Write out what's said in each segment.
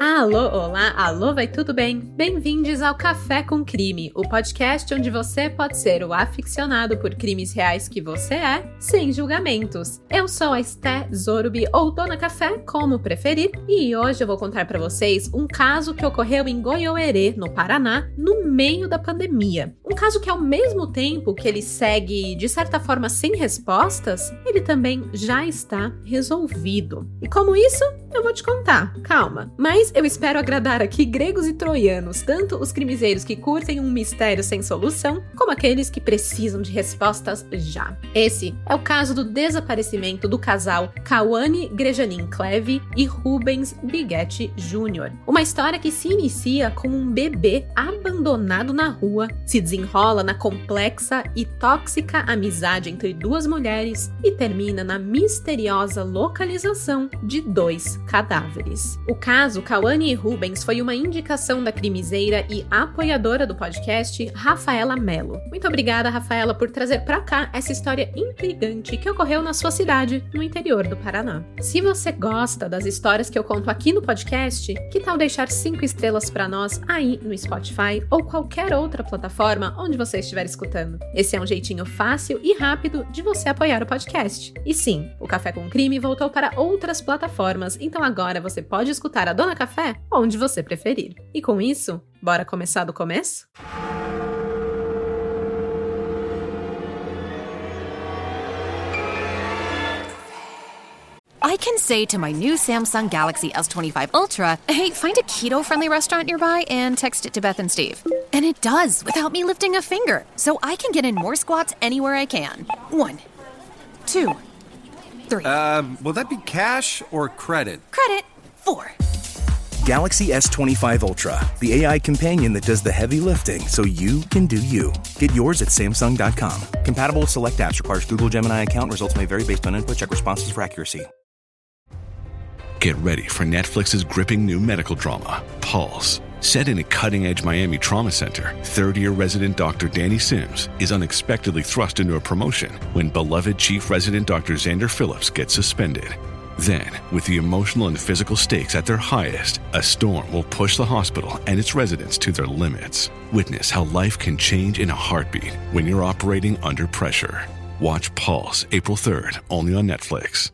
Alô, olá, alô, vai tudo bem? Bem-vindos ao Café com Crime, o podcast onde você pode ser o aficionado por crimes reais que você é, sem julgamentos. Eu sou a Esté Zorubi, ou Dona Café, como preferir, e hoje eu vou contar pra vocês um caso que ocorreu em Goiôerê, no Paraná, no meio da pandemia. Um caso que ao mesmo tempo que ele segue, de certa forma, sem respostas, ele também já está resolvido. E como isso, eu vou te contar, calma. Mas eu espero agradar aqui gregos e troianos, tanto os crimezeiros que curtem um mistério sem solução, como aqueles que precisam de respostas já. Esse é o caso do desaparecimento do casal Cauane Grejanin Cleve e Rubens Biguetti Jr. Uma história que se inicia com um bebê abandonado na rua, se desenrola na complexa e tóxica amizade entre duas mulheres e termina na misteriosa localização de 2 cadáveres. O caso Cauane e Rubens foi uma indicação da crimiseira e apoiadora do podcast, Rafaela Mello. Muito obrigada, Rafaela, por trazer pra cá essa história intrigante que ocorreu na sua cidade, no interior do Paraná. Se você gosta das histórias que eu conto aqui no podcast, que tal deixar 5 estrelas pra nós aí no Spotify ou qualquer outra plataforma onde você estiver escutando? Esse é um jeitinho fácil e rápido de você apoiar o podcast. E sim, o Café com Crime voltou para outras plataformas, então agora você pode escutar a Dona Café onde você preferir. E com isso, bora começar do começo? I can say to my new Samsung Galaxy S25 Ultra, hey, find a keto-friendly restaurant nearby and text it to Beth and Steve. And it does, without me lifting a finger. So I can get in more squats anywhere I can. 1, 2, 3. Will that be cash or credit? Credit. 4. Galaxy S25 Ultra, the AI companion that does the heavy lifting so you can do you. Get yours at Samsung.com. Compatible with select apps. Requires Google Gemini account. Results may vary based on input. Check responses for accuracy. Get ready for Netflix's gripping new medical drama, Pulse. Set in a cutting-edge Miami trauma center, third-year resident Dr. Danny Sims is unexpectedly thrust into a promotion when beloved chief resident Dr. Xander Phillips gets suspended. Then, with the emotional and physical stakes at their highest, a storm will push the hospital and its residents to their limits. Witness how life can change in a heartbeat when you're operating under pressure. Watch Pulse April 3rd, only on Netflix.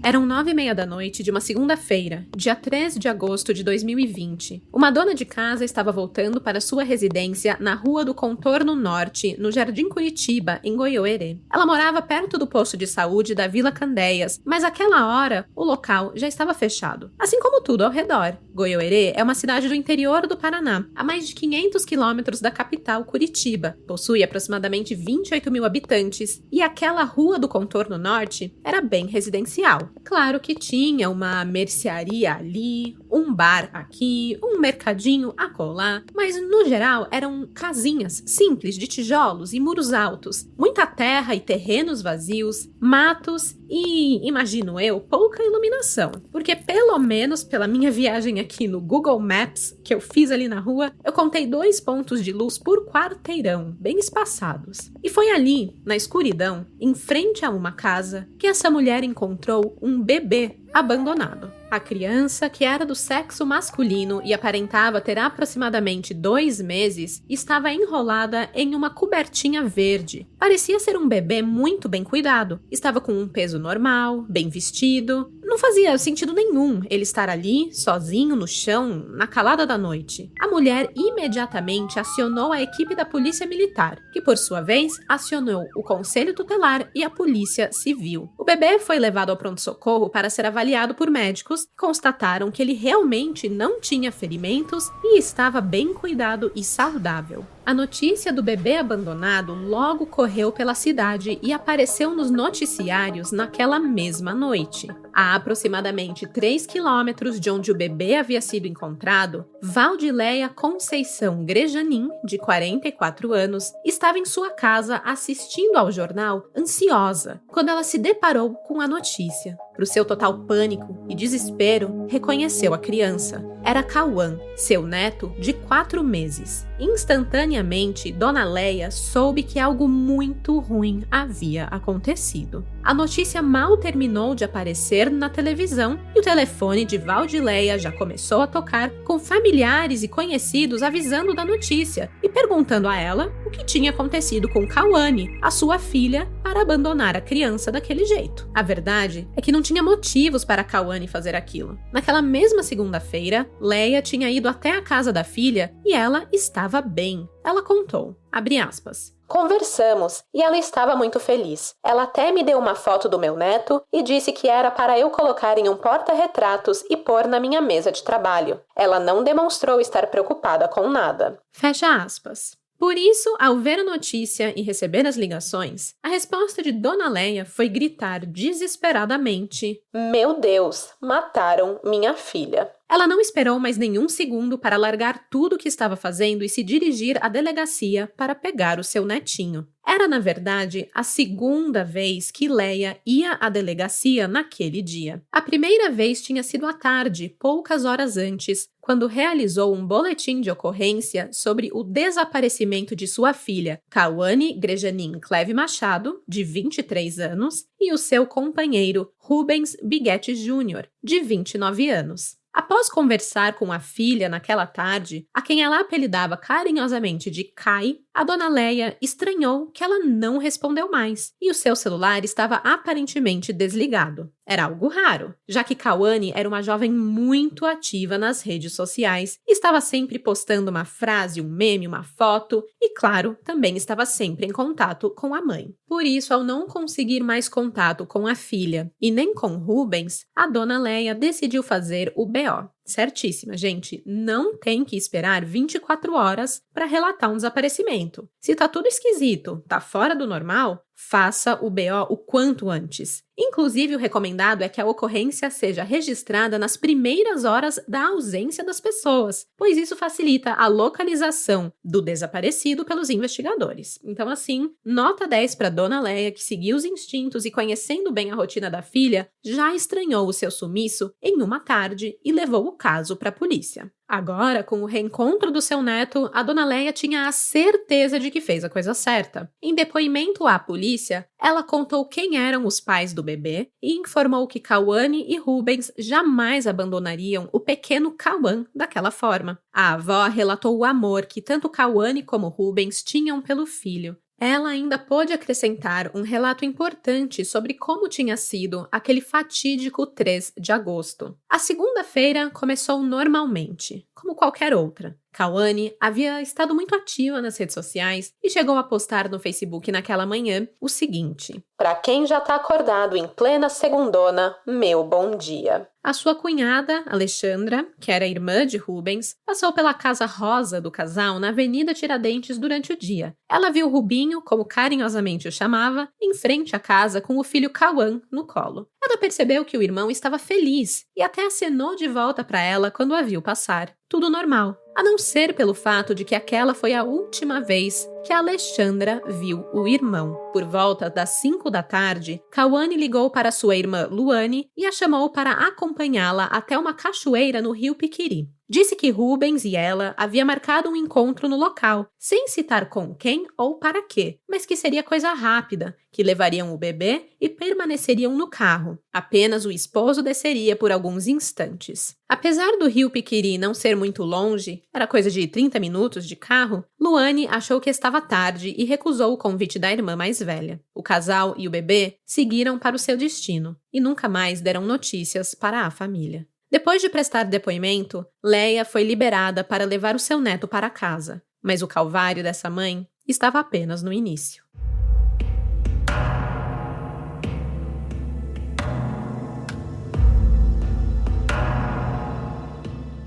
Eram 9h30 da noite de uma segunda-feira, dia 3 de agosto de 2020. Uma dona de casa estava voltando para sua residência na Rua do Contorno Norte, no Jardim Curitiba, em Goiôerê. Ela morava perto do posto de saúde da Vila Candeias, mas àquela hora o local já estava fechado. Assim como tudo ao redor. Goiôerê é uma cidade do interior do Paraná, a mais de 500 quilômetros da capital, Curitiba. Possui aproximadamente 28 mil habitantes e aquela Rua do Contorno Norte era bem residencial. Claro que tinha uma mercearia ali, um bar aqui, um mercadinho acolá, mas no geral eram casinhas simples de tijolos e muros altos, muita terra e terrenos vazios, matos e, imagino eu, pouca iluminação, porque pelo menos pela minha viagem aqui no Google Maps que eu fiz ali na rua, eu contei 2 pontos de luz por quarteirão, bem espaçados. E foi ali, na escuridão, em frente a uma casa, que essa mulher encontrou um bebê abandonado. A criança, que era do sexo masculino e aparentava ter aproximadamente 2 meses, estava enrolada em uma cobertinha verde. Parecia ser um bebê muito bem cuidado. Estava com um peso normal, bem vestido. Não fazia sentido nenhum ele estar ali, sozinho no chão, na calada da noite. A mulher imediatamente acionou a equipe da Polícia Militar, que por sua vez acionou o Conselho Tutelar e a Polícia Civil. O bebê foi levado ao pronto-socorro para ser avaliado por médicos que constataram que ele realmente não tinha ferimentos e estava bem cuidado e saudável. A notícia do bebê abandonado logo correu pela cidade e apareceu nos noticiários naquela mesma noite. A aproximadamente 3 quilômetros de onde o bebê havia sido encontrado, Valdileia Conceição Grejanin, de 44 anos, estava em sua casa assistindo ao jornal, ansiosa, quando ela se deparou com a notícia. Para o seu total pânico e desespero, reconheceu a criança. Era Cauã, seu neto de 4 meses. Instantaneamente, Dona Leia soube que algo muito ruim havia acontecido. A notícia mal terminou de aparecer na televisão e o telefone de Valdileia já começou a tocar, com familiares e conhecidos avisando da notícia e perguntando a ela o que tinha acontecido com Cauane, a sua filha, para abandonar a criança daquele jeito. A verdade é que não tinha motivos para Cauane fazer aquilo. Naquela mesma segunda-feira, Leia tinha ido até a casa da filha e ela estava bem. Ela contou, abre aspas, "Conversamos e ela estava muito feliz. Ela até me deu uma foto do meu neto e disse que era para eu colocar em um porta-retratos e pôr na minha mesa de trabalho. Ela não demonstrou estar preocupada com nada." Fecha aspas. Por isso, ao ver a notícia e receber as ligações, a resposta de Dona Leia foi gritar desesperadamente: "Meu Deus, mataram minha filha." Ela não esperou mais nenhum segundo para largar tudo o que estava fazendo e se dirigir à delegacia para pegar o seu netinho. Era, na verdade, a segunda vez que Leia ia à delegacia naquele dia. A primeira vez tinha sido à tarde, poucas horas antes, quando realizou um boletim de ocorrência sobre o desaparecimento de sua filha, Cauane Grejanin Cleve Machado, de 23 anos, e o seu companheiro, Rubens Biguete Jr., de 29 anos. Após conversar com a filha naquela tarde, a quem ela apelidava carinhosamente de Kai, a Dona Leia estranhou que ela não respondeu mais e o seu celular estava aparentemente desligado. Era algo raro, já que Cauane era uma jovem muito ativa nas redes sociais, estava sempre postando uma frase, um meme, uma foto e, claro, também estava sempre em contato com a mãe. Por isso, ao não conseguir mais contato com a filha e nem com Rubens, a Dona Leia decidiu fazer o BO. Certíssima, gente, não tem que esperar 24 horas para relatar um desaparecimento. Se tá tudo esquisito, tá fora do normal, faça o BO o quanto antes. Inclusive, o recomendado é que a ocorrência seja registrada nas primeiras horas da ausência das pessoas, pois isso facilita a localização do desaparecido pelos investigadores. Então, assim, nota 10 para Dona Leia, que seguiu os instintos e, conhecendo bem a rotina da filha, já estranhou o seu sumiço em uma tarde e levou o caso para a polícia. Agora, com o reencontro do seu neto, a Dona Leia tinha a certeza de que fez a coisa certa. Em depoimento à polícia, ela contou quem eram os pais do bebê e informou que Cauane e Rubens jamais abandonariam o pequeno Cauã daquela forma. A avó relatou o amor que tanto Cauane como Rubens tinham pelo filho. Ela ainda pôde acrescentar um relato importante sobre como tinha sido aquele fatídico 3 de agosto. A segunda-feira começou normalmente, como qualquer outra. Cauane havia estado muito ativa nas redes sociais e chegou a postar no Facebook naquela manhã o seguinte: "Pra quem já tá acordado em plena segundona, meu bom dia." A sua cunhada, Alexandra, que era irmã de Rubens, passou pela casa rosa do casal na Avenida Tiradentes durante o dia. Ela viu Rubinho, como carinhosamente o chamava, em frente à casa com o filho Cauã no colo. Ela percebeu que o irmão estava feliz e até acenou de volta para ela quando a viu passar. Tudo normal, a não ser pelo fato de que aquela foi a última vez que a Alexandra viu o irmão. Por volta das 5 da tarde, Cauane ligou para sua irmã Luane e a chamou para acompanhá-la até uma cachoeira no Rio Piquiri. Disse que Rubens e ela haviam marcado um encontro no local, sem citar com quem ou para quê, mas que seria coisa rápida, que levariam o bebê e permaneceriam no carro. Apenas o esposo desceria por alguns instantes. Apesar do Rio Piquiri não ser muito longe, era coisa de 30 minutos de carro, Luane achou que estava tarde e recusou o convite da irmã mais velha. O casal e o bebê seguiram para o seu destino e nunca mais deram notícias para a família. Depois de prestar depoimento, Leia foi liberada para levar o seu neto para casa, mas o calvário dessa mãe estava apenas no início.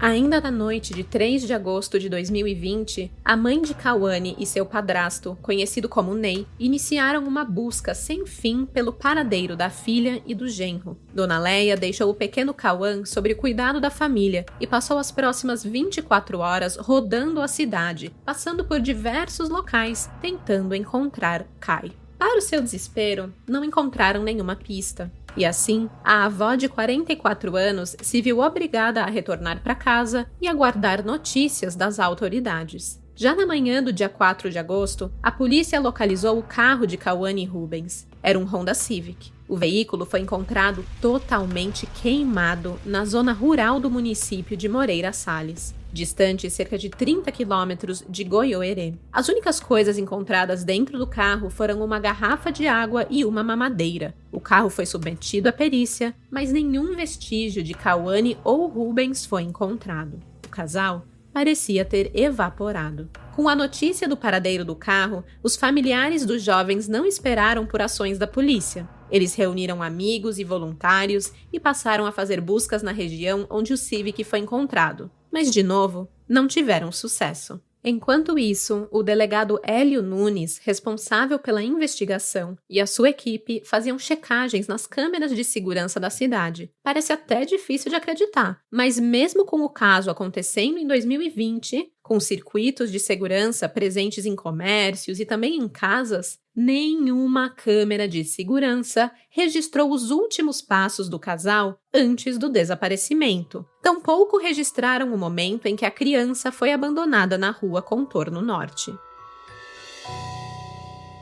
Ainda na noite de 3 de agosto de 2020, a mãe de Cauane e seu padrasto, conhecido como Ney, iniciaram uma busca sem fim pelo paradeiro da filha e do genro. Dona Leia deixou o pequeno Cauã sob o cuidado da família e passou as próximas 24 horas rodando a cidade, passando por diversos locais, tentando encontrar Kai. Para o seu desespero, não encontraram nenhuma pista. E assim, a avó de 44 anos se viu obrigada a retornar para casa e aguardar notícias das autoridades. Já na manhã do dia 4 de agosto, a polícia localizou o carro de Kawane Rubens. Era um Honda Civic. O veículo foi encontrado totalmente queimado na zona rural do município de Moreira Salles, distante cerca de 30 quilômetros de Goiôerê. As únicas coisas encontradas dentro do carro foram uma garrafa de água e uma mamadeira. O carro foi submetido à perícia, mas nenhum vestígio de Kawane ou Rubens foi encontrado. O casal parecia ter evaporado. Com a notícia do paradeiro do carro, os familiares dos jovens não esperaram por ações da polícia. Eles reuniram amigos e voluntários e passaram a fazer buscas na região onde o Civic foi encontrado. Mas, de novo, não tiveram sucesso. Enquanto isso, o delegado Hélio Nunes, responsável pela investigação, e a sua equipe faziam checagens nas câmeras de segurança da cidade. Parece até difícil de acreditar, mas mesmo com o caso acontecendo em 2020, com circuitos de segurança presentes em comércios e também em casas, nenhuma câmera de segurança registrou os últimos passos do casal antes do desaparecimento. Tampouco registraram o momento em que a criança foi abandonada na rua Contorno Norte.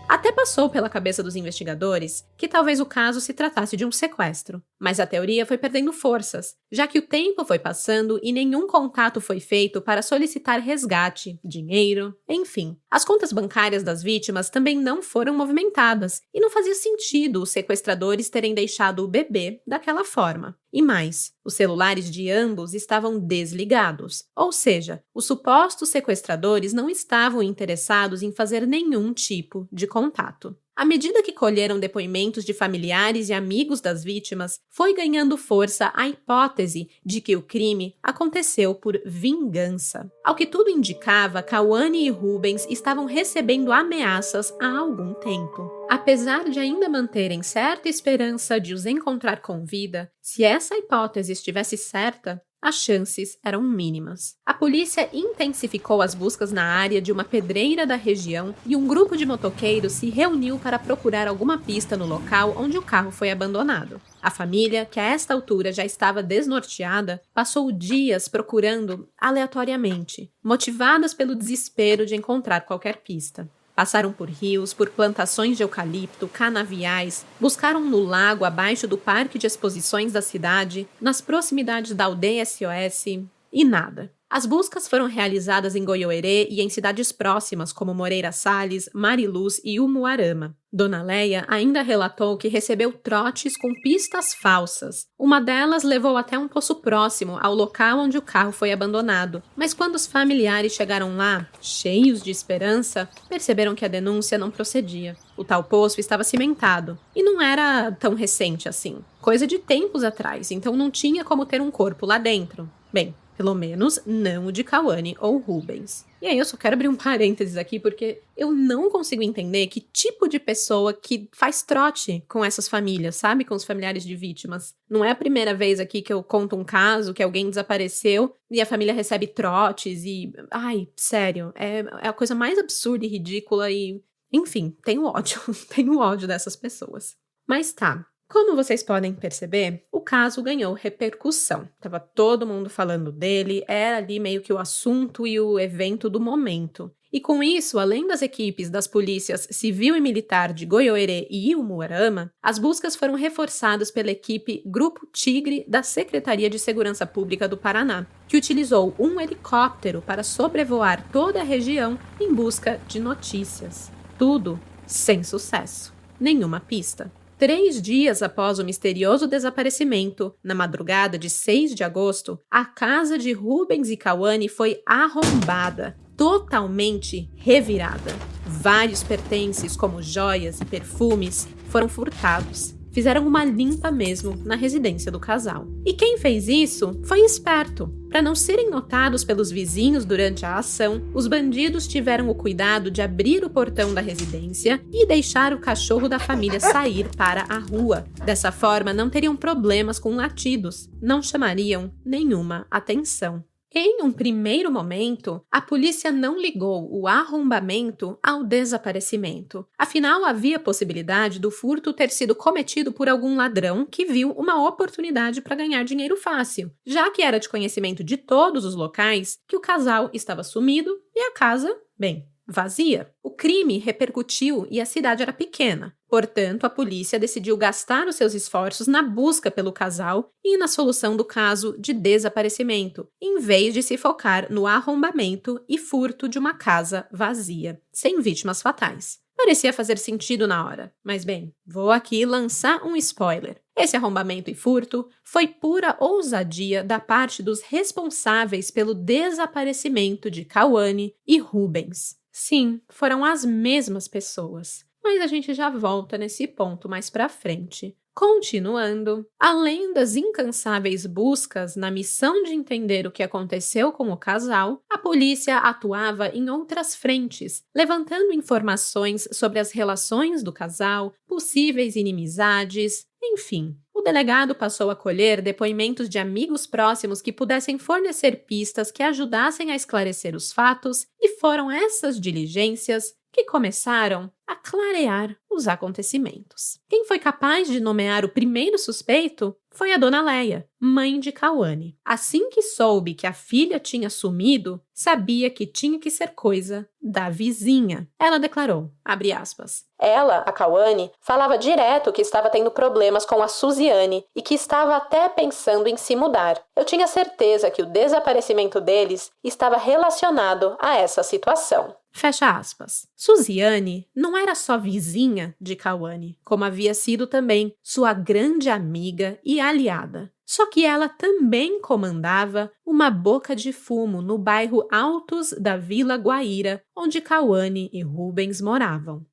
Até passou pela cabeça dos investigadores que talvez o caso se tratasse de um sequestro, mas a teoria foi perdendo forças, já que o tempo foi passando e nenhum contato foi feito para solicitar resgate, dinheiro, enfim. As contas bancárias das vítimas também não foram movimentadas e não fazia sentido os sequestradores terem deixado o bebê daquela forma. E mais, os celulares de ambos estavam desligados, ou seja, os supostos sequestradores não estavam interessados em fazer nenhum tipo de contato. À medida que colheram depoimentos de familiares e amigos das vítimas, foi ganhando força a hipótese de que o crime aconteceu por vingança. Ao que tudo indicava, Kawane e Rubens estavam recebendo ameaças há algum tempo. Apesar de ainda manterem certa esperança de os encontrar com vida, se essa hipótese estivesse certa, as chances eram mínimas. A polícia intensificou as buscas na área de uma pedreira da região e um grupo de motoqueiros se reuniu para procurar alguma pista no local onde o carro foi abandonado. A família, que a esta altura já estava desnorteada, passou dias procurando aleatoriamente, motivadas pelo desespero de encontrar qualquer pista. Passaram por rios, por plantações de eucalipto, canaviais, buscaram no lago abaixo do parque de exposições da cidade, nas proximidades da aldeia SOS, e nada. As buscas foram realizadas em Goiôerê e em cidades próximas como Moreira Salles, Mariluz e Umuarama. Dona Leia ainda relatou que recebeu trotes com pistas falsas. Uma delas levou até um poço próximo ao local onde o carro foi abandonado, mas quando os familiares chegaram lá, cheios de esperança, perceberam que a denúncia não procedia. O tal poço estava cimentado e não era tão recente assim, coisa de tempos atrás, então não tinha como ter um corpo lá dentro. Bem, pelo menos não o de Kawane ou Rubens. E aí eu só quero abrir um parênteses aqui porque eu não consigo entender que tipo de pessoa que faz trote com essas famílias, sabe? Com os familiares de vítimas. Não é a primeira vez aqui que eu conto um caso que alguém desapareceu e a família recebe trotes e... Ai, sério, é a coisa mais absurda e ridícula e... Enfim, tenho ódio. Tenho ódio dessas pessoas. Mas tá. Como vocês podem perceber, o caso ganhou repercussão. Tava todo mundo falando dele, era ali meio que o assunto e o evento do momento. E com isso, além das equipes das polícias civil e militar de Goiôerê e Umuarama, as buscas foram reforçadas pela equipe Grupo Tigre da Secretaria de Segurança Pública do Paraná, que utilizou um helicóptero para sobrevoar toda a região em busca de notícias. Tudo sem sucesso. Nenhuma pista. 3 dias após o misterioso desaparecimento, na madrugada de 6 de agosto, a casa de Rubens e Kawane foi arrombada, totalmente revirada. Vários pertences, como joias e perfumes, foram furtados. Fizeram uma limpa mesmo na residência do casal. E quem fez isso foi esperto. Para não serem notados pelos vizinhos durante a ação, os bandidos tiveram o cuidado de abrir o portão da residência e deixar o cachorro da família sair para a rua. Dessa forma, não teriam problemas com latidos, não chamariam nenhuma atenção. Em um primeiro momento, a polícia não ligou o arrombamento ao desaparecimento. Afinal, havia possibilidade do furto ter sido cometido por algum ladrão que viu uma oportunidade para ganhar dinheiro fácil, já que era de conhecimento de todos os locais que o casal estava sumido e a casa, bem, vazia. O crime repercutiu e a cidade era pequena. Portanto, a polícia decidiu gastar os seus esforços na busca pelo casal e na solução do caso de desaparecimento, em vez de se focar no arrombamento e furto de uma casa vazia, sem vítimas fatais. Parecia fazer sentido na hora, mas bem, vou aqui lançar um spoiler. Esse arrombamento e furto foi pura ousadia da parte dos responsáveis pelo desaparecimento de Cauane e Rubens. Sim, foram as mesmas pessoas. Mas a gente já volta nesse ponto mais pra frente. Continuando, além das incansáveis buscas na missão de entender o que aconteceu com o casal, a polícia atuava em outras frentes, levantando informações sobre as relações do casal, possíveis inimizades, enfim. O delegado passou a colher depoimentos de amigos próximos que pudessem fornecer pistas que ajudassem a esclarecer os fatos, e foram essas diligências que começaram a clarear os acontecimentos. Quem foi capaz de nomear o primeiro suspeito foi a dona Leia, mãe de Cauane. Assim que soube que a filha tinha sumido, sabia que tinha que ser coisa da vizinha. Ela declarou, abre aspas, ela, a Cauane, falava direto que estava tendo problemas com a Suziane e que estava até pensando em se mudar. Eu tinha certeza que o desaparecimento deles estava relacionado a essa situação. Fecha aspas. Suziane não era só vizinha de Cauane, como havia sido também sua grande amiga e aliada. Só que ela também comandava uma boca de fumo no bairro Altos da Vila Guaíra, onde Cauane e Rubens moravam.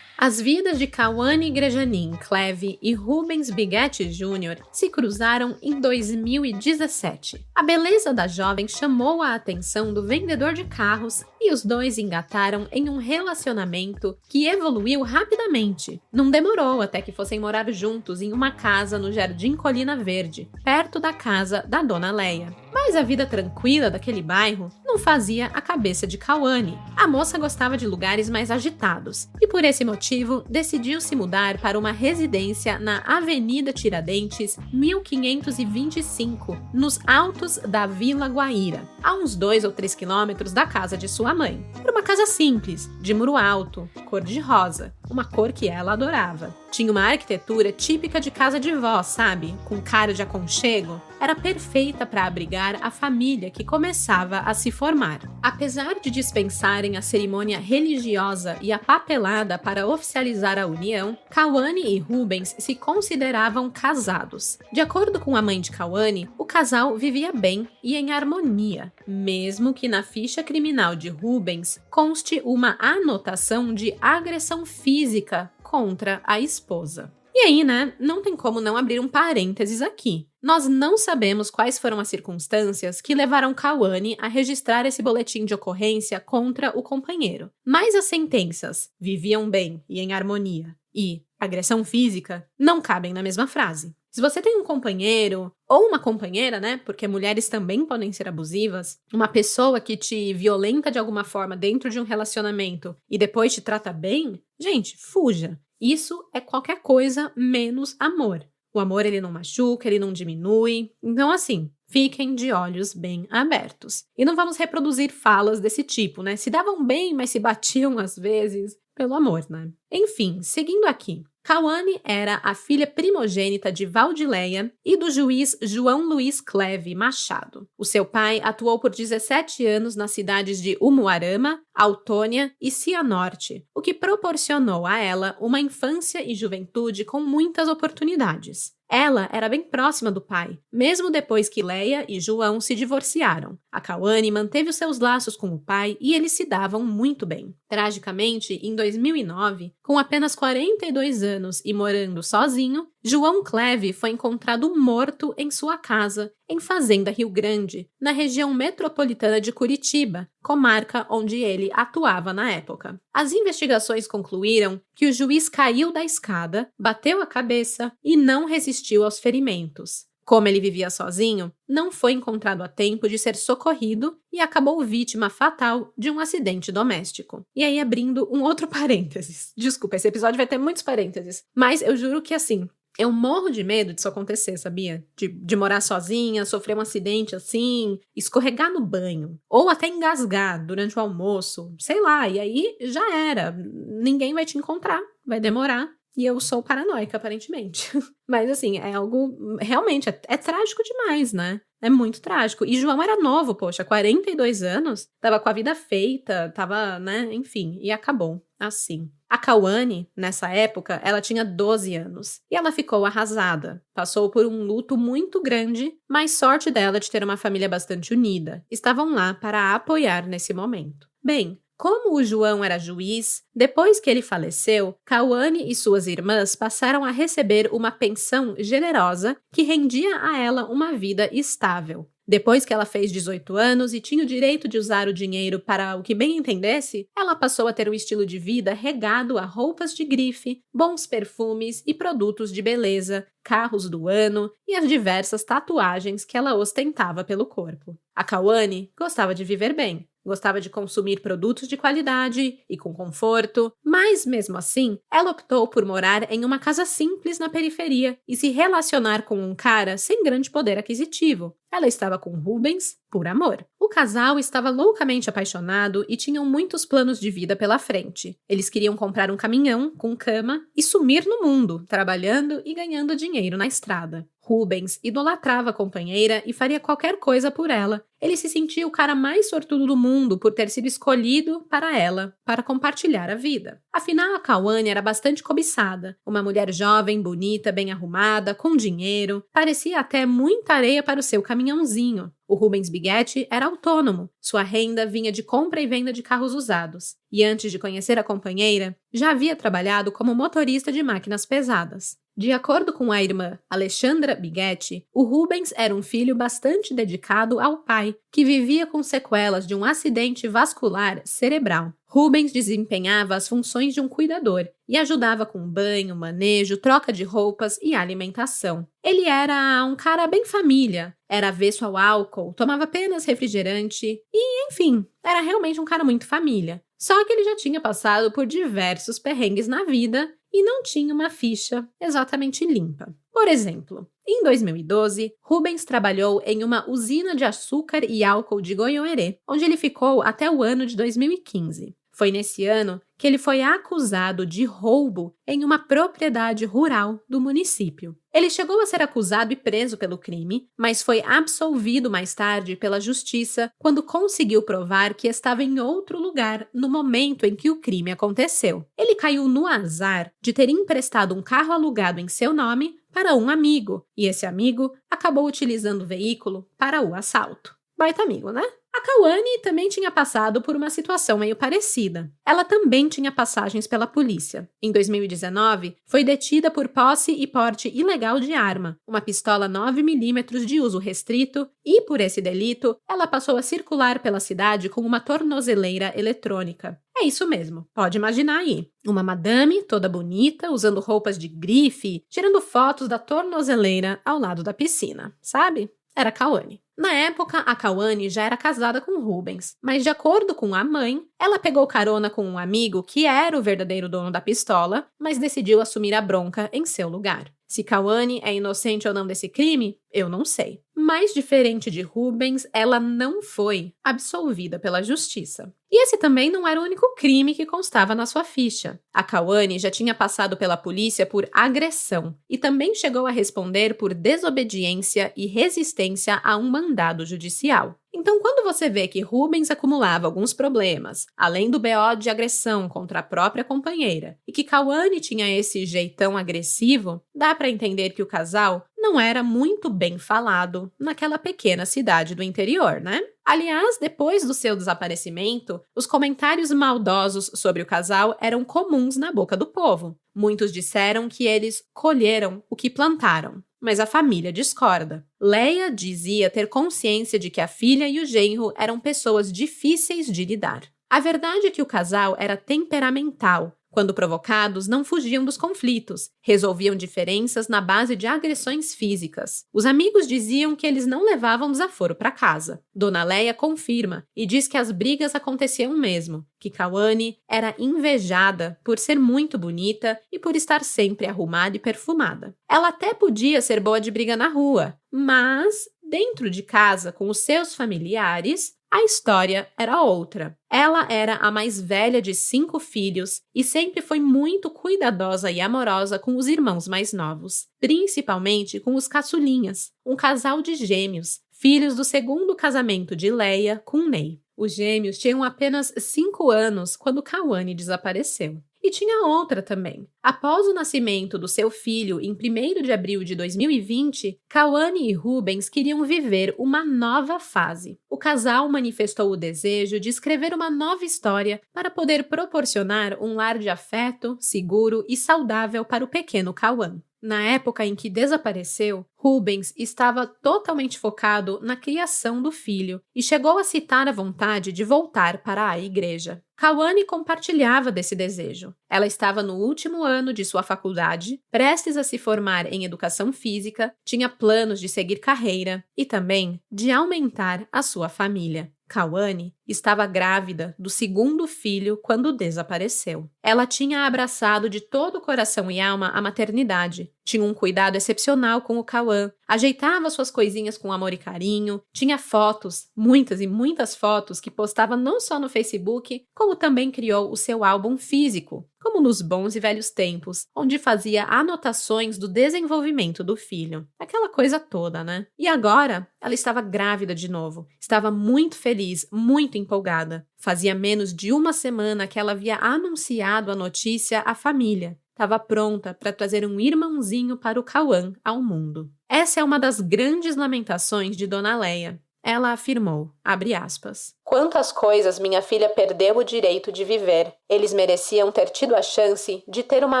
As vidas de Cauane Grejanin Cleve e Rubens Biguete Jr. se cruzaram em 2017. A beleza da jovem chamou a atenção do vendedor de carros e os dois engataram em um relacionamento que evoluiu rapidamente. Não demorou até que fossem morar juntos em uma casa no Jardim Colina Verde, perto da casa da dona Leia. Mas a vida tranquila daquele bairro não fazia a cabeça de Cauane. A moça gostava de lugares mais agitados e, por esse motivo, decidiu se mudar para uma residência na Avenida Tiradentes, 1525, nos Altos da Vila Guaíra, a uns 2 ou 3 quilômetros da casa de sua mãe. Era uma casa simples, de muro alto, cor de rosa, uma cor que ela adorava. Tinha uma arquitetura típica de casa de vó, sabe? Com cara de aconchego. Era perfeita para abrigar a família que começava a se formar. Apesar de dispensarem a cerimônia religiosa e a papelada para oficializar a união, Cauane e Rubens se consideravam casados. De acordo com a mãe de Cauane, o casal vivia bem e em harmonia, mesmo que na ficha criminal de Rubens conste uma anotação de agressão física contra a esposa. E aí, né, não tem como não abrir um parênteses aqui. Nós não sabemos quais foram as circunstâncias que levaram Cauane a registrar esse boletim de ocorrência contra o companheiro. Mas as sentenças "viviam bem e em harmonia" e "agressão física" não cabem na mesma frase. Se você tem um companheiro ou uma companheira, né, porque mulheres também podem ser abusivas, uma pessoa que te violenta de alguma forma dentro de um relacionamento e depois te trata bem, gente, fuja. Isso é qualquer coisa menos amor. O amor, ele não machuca, ele não diminui. Então, assim, fiquem de olhos bem abertos. E não vamos reproduzir falas desse tipo, né? Se davam bem, mas se batiam às vezes. Pelo amor, né? Enfim, seguindo aqui. Cauane era a filha primogênita de Valdileia e do juiz João Luiz Cleve Machado. O seu pai atuou por 17 anos nas cidades de Umuarama, Autônia e Cianorte, o que proporcionou a ela uma infância e juventude com muitas oportunidades. Ela era bem próxima do pai, mesmo depois que Leia e João se divorciaram. A Cauane manteve os seus laços com o pai e eles se davam muito bem. Tragicamente, em 2009, com apenas 42 anos e morando sozinho, João Cleve foi encontrado morto em sua casa, em Fazenda Rio Grande, na região metropolitana de Curitiba, comarca onde ele atuava na época. As investigações concluíram que o juiz caiu da escada, bateu a cabeça e não resistiu aos ferimentos. Como ele vivia sozinho, não foi encontrado a tempo de ser socorrido e acabou vítima fatal de um acidente doméstico. E aí, abrindo um outro parênteses. Desculpa, esse episódio vai ter muitos parênteses. Mas eu juro que, assim, eu morro de medo disso acontecer, sabia? De morar sozinha, sofrer um acidente assim, escorregar no banho. Ou até engasgar durante o almoço. Sei lá, e aí já era. Ninguém vai te encontrar, vai demorar. E eu sou paranoica, aparentemente. Mas, assim, é algo... Realmente, é trágico demais, né? É muito trágico. E João era novo, poxa, 42 anos. Tava com a vida feita, tava, né? Enfim, e acabou assim. A Cauane, nessa época, ela tinha 12 anos. E ela ficou arrasada. Passou por um luto muito grande, mas sorte dela de ter uma família bastante unida. Estavam lá para a apoiar nesse momento. Bem... Como o João era juiz, depois que ele faleceu, Cauane e suas irmãs passaram a receber uma pensão generosa que rendia a ela uma vida estável. Depois que ela fez 18 anos e tinha o direito de usar o dinheiro para o que bem entendesse, ela passou a ter um estilo de vida regado a roupas de grife, bons perfumes e produtos de beleza, carros do ano e as diversas tatuagens que ela ostentava pelo corpo. A Cauane gostava de viver bem. Gostava de consumir produtos de qualidade e com conforto, mas, mesmo assim, ela optou por morar em uma casa simples na periferia e se relacionar com um cara sem grande poder aquisitivo. Ela estava com Rubens por amor. O casal estava loucamente apaixonado e tinham muitos planos de vida pela frente. Eles queriam comprar um caminhão com cama e sumir no mundo, trabalhando e ganhando dinheiro na estrada. Rubens idolatrava a companheira e faria qualquer coisa por ela. Ele se sentia o cara mais sortudo do mundo por ter sido escolhido para ela, para compartilhar a vida. Afinal, a Cauane era bastante cobiçada. Uma mulher jovem, bonita, bem arrumada, com dinheiro. Parecia até muita areia para o seu caminhãozinho. O Rubens Bighetti era autônomo. Sua renda vinha de compra e venda de carros usados. E antes de conhecer a companheira, já havia trabalhado como motorista de máquinas pesadas. De acordo com a irmã Alexandra Bighetti, o Rubens era um filho bastante dedicado ao pai, que vivia com sequelas de um acidente vascular cerebral. Rubens desempenhava as funções de um cuidador e ajudava com banho, manejo, troca de roupas e alimentação. Ele era um cara bem família, era avesso ao álcool, tomava apenas refrigerante e, enfim, era realmente um cara muito família. Só que ele já tinha passado por diversos perrengues na vida e não tinha uma ficha exatamente limpa. Por exemplo, em 2012, Rubens trabalhou em uma usina de açúcar e álcool de Goiôerê, onde ele ficou até o ano de 2015. Foi nesse ano que ele foi acusado de roubo em uma propriedade rural do município. Ele chegou a ser acusado e preso pelo crime, mas foi absolvido mais tarde pela justiça quando conseguiu provar que estava em outro lugar no momento em que o crime aconteceu. Ele caiu no azar de ter emprestado um carro alugado em seu nome para um amigo, e esse amigo acabou utilizando o veículo para o assalto. Baita amigo, né? A Cauane também tinha passado por uma situação meio parecida. Ela também tinha passagens pela polícia. Em 2019, foi detida por posse e porte ilegal de arma, uma pistola 9mm de uso restrito, e, por esse delito, ela passou a circular pela cidade com uma tornozeleira eletrônica. É isso mesmo, pode imaginar aí. Uma madame, toda bonita, usando roupas de grife, tirando fotos da tornozeleira ao lado da piscina, sabe? Era a Cauane. Na época, a Cauane já era casada com Rubens, mas de acordo com a mãe, ela pegou carona com um amigo que era o verdadeiro dono da pistola, mas decidiu assumir a bronca em seu lugar. Se Cauane é inocente ou não desse crime, eu não sei. Mas, diferente de Rubens, ela não foi absolvida pela justiça. E esse também não era o único crime que constava na sua ficha. A Cauane já tinha passado pela polícia por agressão e também chegou a responder por desobediência e resistência a um mandado judicial. Então, quando você vê que Rubens acumulava alguns problemas, além do BO de agressão contra a própria companheira, e que Cauane tinha esse jeitão agressivo, dá para entender que o casal não era muito bem falado naquela pequena cidade do interior, né? Aliás, depois do seu desaparecimento, os comentários maldosos sobre o casal eram comuns na boca do povo. Muitos disseram que eles colheram o que plantaram. mas a família discorda. Leia dizia ter consciência de que a filha e o genro eram pessoas difíceis de lidar. A verdade é que o casal era temperamental. Quando provocados, não fugiam dos conflitos, resolviam diferenças na base de agressões físicas. Os amigos diziam que eles não levavam desaforo para casa. Dona Leia confirma e diz que as brigas aconteciam mesmo, que Kawane era invejada por ser muito bonita e por estar sempre arrumada e perfumada. Ela até podia ser boa de briga na rua, mas dentro de casa com os seus familiares, a história era outra. Ela era a mais velha de 5 filhos e sempre foi muito cuidadosa e amorosa com os irmãos mais novos, principalmente com os caçulinhas, um casal de gêmeos, filhos do segundo casamento de Leia com Ney. Os gêmeos tinham apenas 5 anos quando Kawane desapareceu. E tinha outra também. Após o nascimento do seu filho em 1º de abril de 2020, Kawane e Rubens queriam viver uma nova fase. O casal manifestou o desejo de escrever uma nova história para poder proporcionar um lar de afeto, seguro e saudável para o pequeno Kawane. Na época em que desapareceu, Rubens estava totalmente focado na criação do filho e chegou a citar a vontade de voltar para a igreja. Kawane compartilhava desse desejo. Ela estava no último ano de sua faculdade, prestes a se formar em educação física, tinha planos de seguir carreira e também de aumentar a sua família. Kawane estava grávida do segundo filho quando desapareceu. Ela tinha abraçado de todo o coração e alma a maternidade, tinha um cuidado excepcional com o Kawane, ajeitava suas coisinhas com amor e carinho, tinha fotos, muitas e muitas fotos que postava não só no Facebook, como também criou o seu álbum físico, como nos bons e velhos tempos, onde fazia anotações do desenvolvimento do filho. Aquela coisa toda, né? E agora, ela estava grávida de novo, estava muito feliz, muito empolgada. Fazia menos de uma semana que ela havia anunciado a notícia à família. Estava pronta para trazer um irmãozinho para o Kawane ao mundo. Essa é uma das grandes lamentações de Dona Leia. Ela afirmou, abre aspas, "Quantas coisas minha filha perdeu o direito de viver. Eles mereciam ter tido a chance de ter uma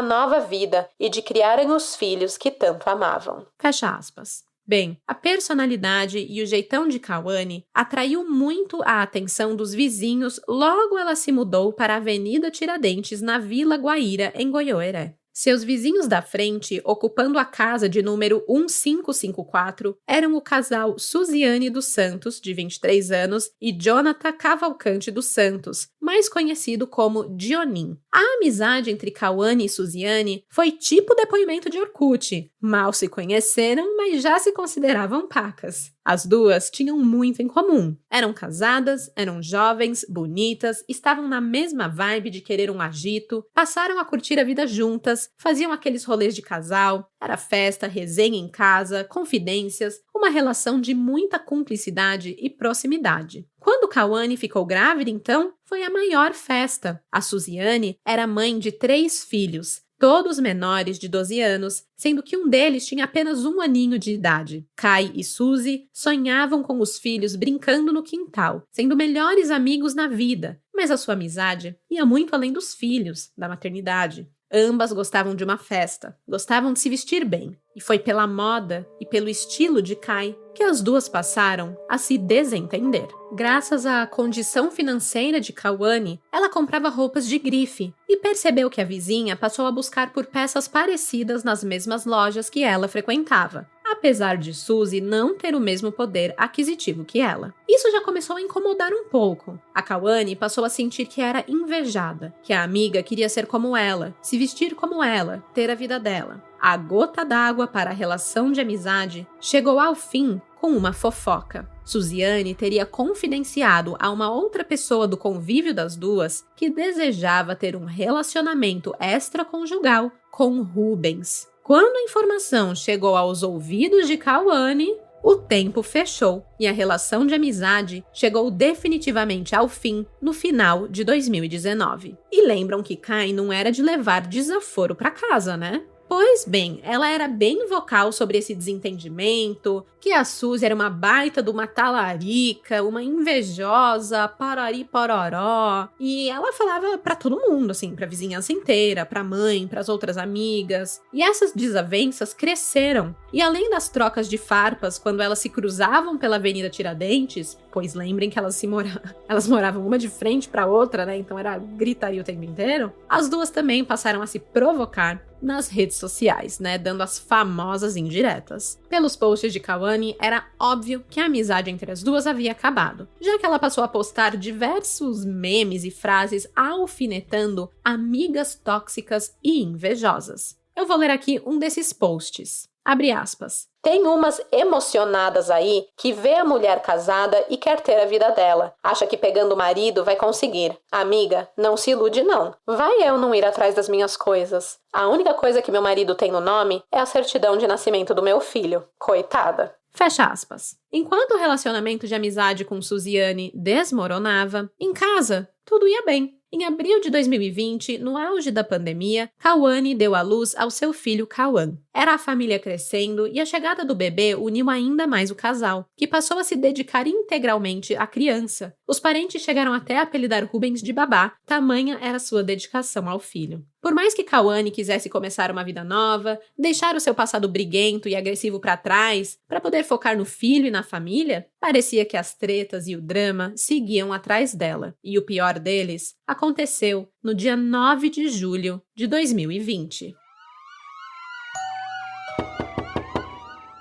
nova vida e de criarem os filhos que tanto amavam." Fecha aspas. Bem, a personalidade e o jeitão de Kawane atraiu muito a atenção dos vizinhos logo ela se mudou para a Avenida Tiradentes, na Vila Guaíra, em Goiôerê. Seus vizinhos da frente, ocupando a casa de número 1554, eram o casal Suziane dos Santos, de 23 anos, e Jonathan Cavalcante dos Santos, mais conhecido como Dionim. A amizade entre Kawane e Suziane foi tipo depoimento de Orkut. Mal se conheceram, mas já se consideravam pacas. As duas tinham muito em comum. Eram casadas, eram jovens, bonitas, estavam na mesma vibe de querer um agito, passaram a curtir a vida juntas, faziam aqueles rolês de casal, era festa, resenha em casa, confidências, uma relação de muita cumplicidade e proximidade. Quando Kawane ficou grávida, então, foi a maior festa. A Suziane era mãe de 3 filhos, todos menores de 12 anos, sendo que um deles tinha apenas 1 aninho de idade. Kai e Suzy sonhavam com os filhos brincando no quintal, sendo melhores amigos na vida, mas a sua amizade ia muito além dos filhos, da maternidade. Ambas gostavam de uma festa, gostavam de se vestir bem, e foi pela moda e pelo estilo de Kai que as duas passaram a se desentender. Graças à condição financeira de Kawane, ela comprava roupas de grife e percebeu que a vizinha passou a buscar por peças parecidas nas mesmas lojas que ela frequentava, apesar de Suzy não ter o mesmo poder aquisitivo que ela. Isso já começou a incomodar um pouco. A Kawane passou a sentir que era invejada, que a amiga queria ser como ela, se vestir como ela, ter a vida dela. A gota d'água para a relação de amizade chegou ao fim com uma fofoca. Suziane teria confidenciado a uma outra pessoa do convívio das duas que desejava ter um relacionamento extraconjugal com Rubens. Quando a informação chegou aos ouvidos de Kawane, o tempo fechou e a relação de amizade chegou definitivamente ao fim no final de 2019. E lembram que Kai não era de levar desaforo para casa, né? Pois bem, ela era bem vocal sobre esse desentendimento, que a Suzy era uma baita de uma talarica, uma invejosa, parari pororó, e ela falava pra todo mundo, assim, pra vizinhança inteira, pra mãe, pras outras amigas, e essas desavenças cresceram, e além das trocas de farpas quando elas se cruzavam pela Avenida Tiradentes, pois lembrem que elas moravam uma de frente pra outra, né, então era gritaria o tempo inteiro, as duas também passaram a se provocar nas redes sociais, né, dando as famosas indiretas. Pelos posts de Kawane, era óbvio que a amizade entre as duas havia acabado, já que ela passou a postar diversos memes e frases alfinetando amigas tóxicas e invejosas. Eu vou ler aqui um desses posts. Abre aspas. Tem umas emocionadas aí que vê a mulher casada e quer ter a vida dela. Acha que pegando o marido vai conseguir. Amiga, não se ilude não. Vai eu não ir atrás das minhas coisas. A única coisa que meu marido tem no nome é a certidão de nascimento do meu filho. Coitada. Fecha aspas. Enquanto o relacionamento de amizade com Suziane desmoronava, em casa tudo ia bem. Em abril de 2020, no auge da pandemia, Kawane deu à luz ao seu filho Kawan. Era a família crescendo e a chegada do bebê uniu ainda mais o casal, que passou a se dedicar integralmente à criança. Os parentes chegaram até a apelidar Rubens de babá, tamanha era sua dedicação ao filho. Por mais que Kawane quisesse começar uma vida nova, deixar o seu passado briguento e agressivo para trás, para poder focar no filho e na família, parecia que as tretas e o drama seguiam atrás dela. E o pior deles aconteceu no dia 9 de julho de 2020.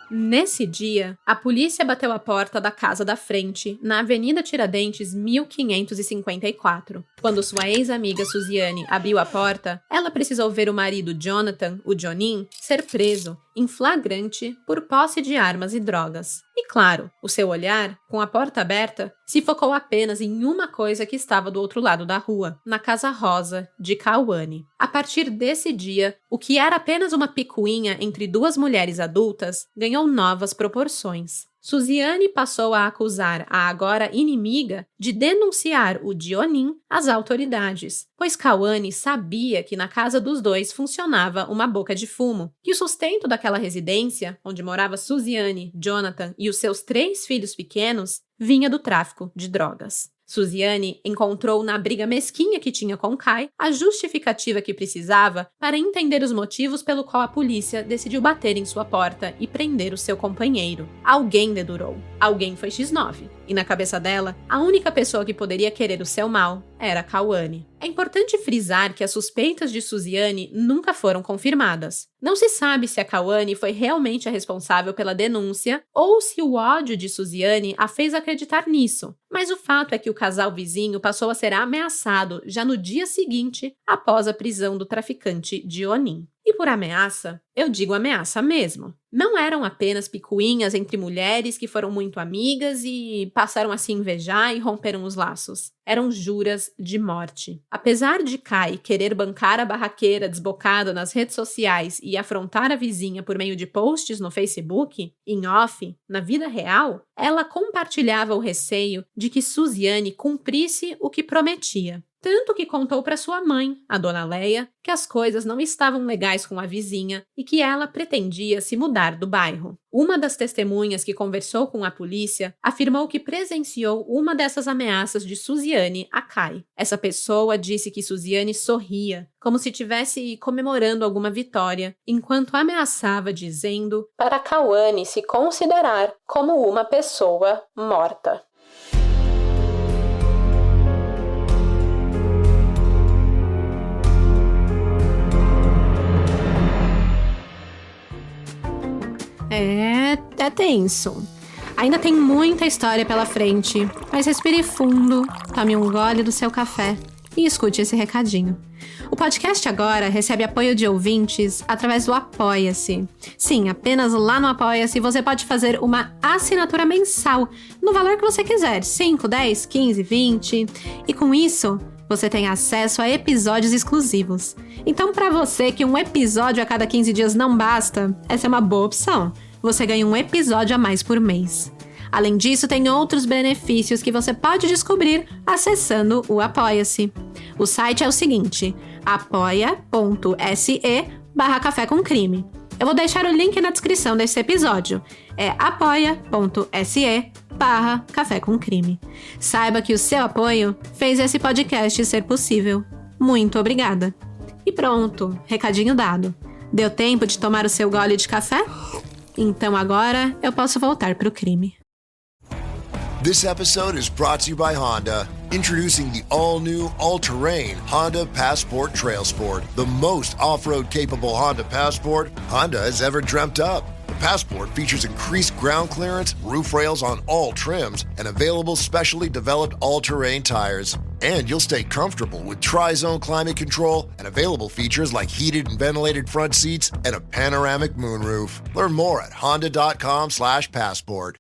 Nesse dia, a polícia bateu a porta da casa da frente, na Avenida Tiradentes 1554. Quando sua ex-amiga Suziane abriu a porta, ela precisou ver o marido Jonathan, o Jonin, ser preso, em flagrante, por posse de armas e drogas. E claro, o seu olhar, com a porta aberta, se focou apenas em uma coisa que estava do outro lado da rua, na Casa Rosa de Kawane. A partir desse dia, o que era apenas uma picuinha entre duas mulheres adultas ganhou novas proporções. Suziane passou a acusar a agora inimiga de denunciar o Jonin às autoridades, pois Kawane sabia que na casa dos dois funcionava uma boca de fumo, que o sustento daquela residência, onde morava Suziane, Jonathan e os seus 3 filhos pequenos, vinha do tráfico de drogas. Suziane encontrou na briga mesquinha que tinha com Kai a justificativa que precisava para entender os motivos pelo qual a polícia decidiu bater em sua porta e prender o seu companheiro. Alguém dedurou. Alguém foi X9. E na cabeça dela, a única pessoa que poderia querer o seu mal era Kawane. É importante frisar que as suspeitas de Suziane nunca foram confirmadas. Não se sabe se a Kawane foi realmente a responsável pela denúncia ou se o ódio de Suziane a fez acreditar nisso. Mas o fato é que o casal vizinho passou a ser ameaçado já no dia seguinte, após a prisão do traficante Jonin. E por ameaça, eu digo ameaça mesmo. Não eram apenas picuinhas entre mulheres que foram muito amigas e passaram a se invejar e romperam os laços. Eram juras de morte. Apesar de Kai querer bancar a barraqueira desbocada nas redes sociais e afrontar a vizinha por meio de posts no Facebook, em off, na vida real, ela compartilhava o receio de que Suziane cumprisse o que prometia. Tanto que contou para sua mãe, a dona Leia, que as coisas não estavam legais com a vizinha e que ela pretendia se mudar do bairro. Uma das testemunhas que conversou com a polícia afirmou que presenciou uma dessas ameaças de Suziane a Kai. Essa pessoa disse que Suziane sorria, como se estivesse comemorando alguma vitória, enquanto ameaçava dizendo para Kawane se considerar como uma pessoa morta. É tenso. Ainda tem muita história pela frente, mas respire fundo, tome um gole do seu café e escute esse recadinho. O podcast agora recebe apoio de ouvintes através do Apoia-se. Sim, apenas lá no Apoia-se você pode fazer uma assinatura mensal, no valor que você quiser, 5, 10, 15, 20, e com isso você tem acesso a episódios exclusivos. Então, para você que um episódio a cada 15 dias não basta, essa é uma boa opção. Você ganha um episódio a mais por mês. Além disso, tem outros benefícios que você pode descobrir acessando o Apoia-se. O site é o seguinte, apoia.se apoia.se/Café com Crime. Eu vou deixar o link na descrição desse episódio. É apoia.se/Café com Crime. Saiba que o seu apoio fez esse podcast ser possível. Muito obrigada. E pronto, recadinho dado. Deu tempo de tomar o seu gole de café? Então agora eu posso voltar pro crime. This episode is brought to you by Honda. Introducing the all-new, all-terrain Honda Passport Trail Sport, the most off-road capable Honda Passport Honda has ever dreamt up. The Passport features increased ground clearance, roof rails on all trims, and available specially developed all-terrain tires. And you'll stay comfortable with tri-zone climate control and available features like heated and ventilated front seats and a panoramic moonroof. Learn more at honda.com/passport.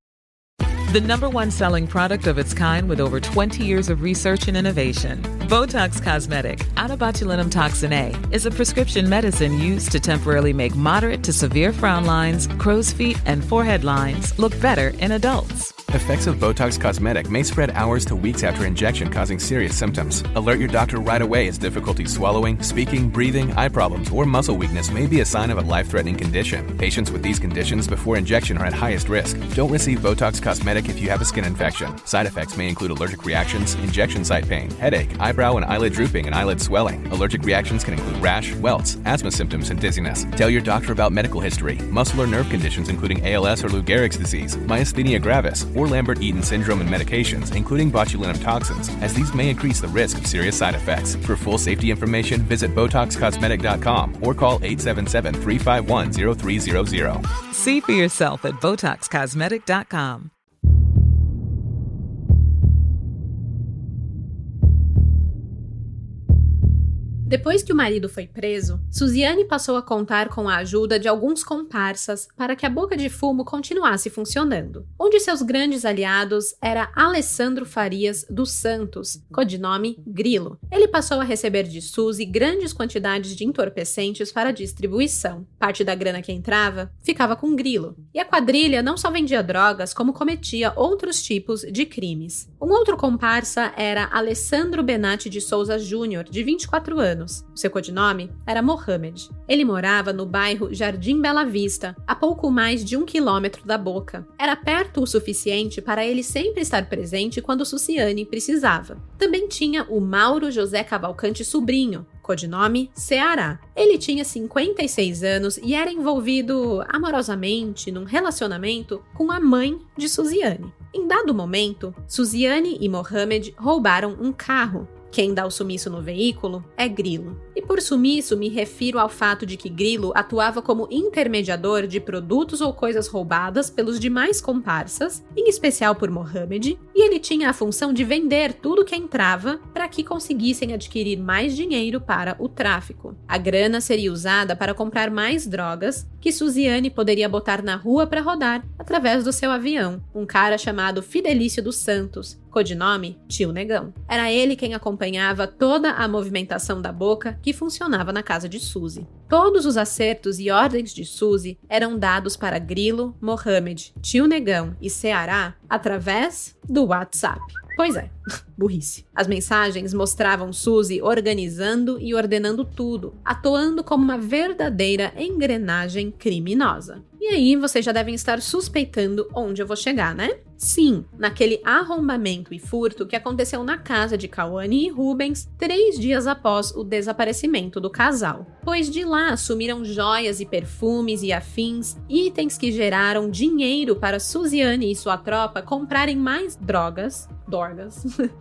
The #1 selling product of its kind with over 20 years of research and innovation. Botox Cosmetic, out of botulinum toxin A, is a prescription medicine used to temporarily make moderate to severe frown lines, crow's feet, and forehead lines look better in adults. Effects of Botox Cosmetic may spread hours to weeks after injection, causing serious symptoms. Alert your doctor right away as difficulty swallowing, speaking, breathing, eye problems, or muscle weakness may be a sign of a life-threatening condition. Patients with these conditions before injection are at highest risk. Don't receive Botox Cosmetic if you have a skin infection. Side effects may include allergic reactions, injection site pain, headache, eyebrow and eyelid drooping, and eyelid swelling. Allergic reactions can include rash, welts, asthma symptoms, and dizziness. Tell your doctor about medical history, muscle or nerve conditions including ALS or Lou Gehrig's disease, myasthenia gravis, or Lambert-Eaton syndrome and medications, including botulinum toxins, as these may increase the risk of serious side effects. For full safety information, visit BotoxCosmetic.com or call 877-351-0300. See for yourself at BotoxCosmetic.com. Depois que o marido foi preso, Suziane passou a contar com a ajuda de alguns comparsas para que a boca de fumo continuasse funcionando. Um de seus grandes aliados era Alessandro Farias dos Santos, codinome Grilo. Ele passou a receber de Suzy grandes quantidades de entorpecentes para distribuição. Parte da grana que entrava ficava com Grilo. E a quadrilha não só vendia drogas, como cometia outros tipos de crimes. Um outro comparsa era Alessandro Benatti de Souza Júnior, de 24 anos. O seu codinome era Mohamed. Ele morava no bairro Jardim Bela Vista, a pouco mais de 1 quilômetro da Boca. Era perto o suficiente para ele sempre estar presente quando Suziane precisava. Também tinha o Mauro José Cavalcante Sobrinho, codinome Ceará. Ele tinha 56 anos e era envolvido amorosamente num relacionamento com a mãe de Suziane. Em dado momento, Suziane e Mohamed roubaram um carro. Quem dá o sumiço no veículo é Grilo. E por sumiço me refiro ao fato de que Grilo atuava como intermediador de produtos ou coisas roubadas pelos demais comparsas, em especial por Mohamed, e ele tinha a função de vender tudo que entrava para que conseguissem adquirir mais dinheiro para o tráfico. A grana seria usada para comprar mais drogas que Suziane poderia botar na rua para rodar através do seu avião, um cara chamado Fidelício dos Santos, codinome Tio Negão. Era ele quem acompanhava toda a movimentação da Boca que funcionava na casa de Suzy. Todos os acertos e ordens de Suzy eram dados para Grilo, Mohamed, Tio Negão e Ceará através do WhatsApp. Pois é, burrice. As mensagens mostravam Suzy organizando e ordenando tudo, atuando como uma verdadeira engrenagem criminosa. E aí vocês já devem estar suspeitando onde eu vou chegar, né? Sim, naquele arrombamento e furto que aconteceu na casa de Cauane e Rubens 3 dias após o desaparecimento do casal. Pois de lá sumiram joias e perfumes e afins, itens que geraram dinheiro para Suziane e sua tropa comprarem mais drogas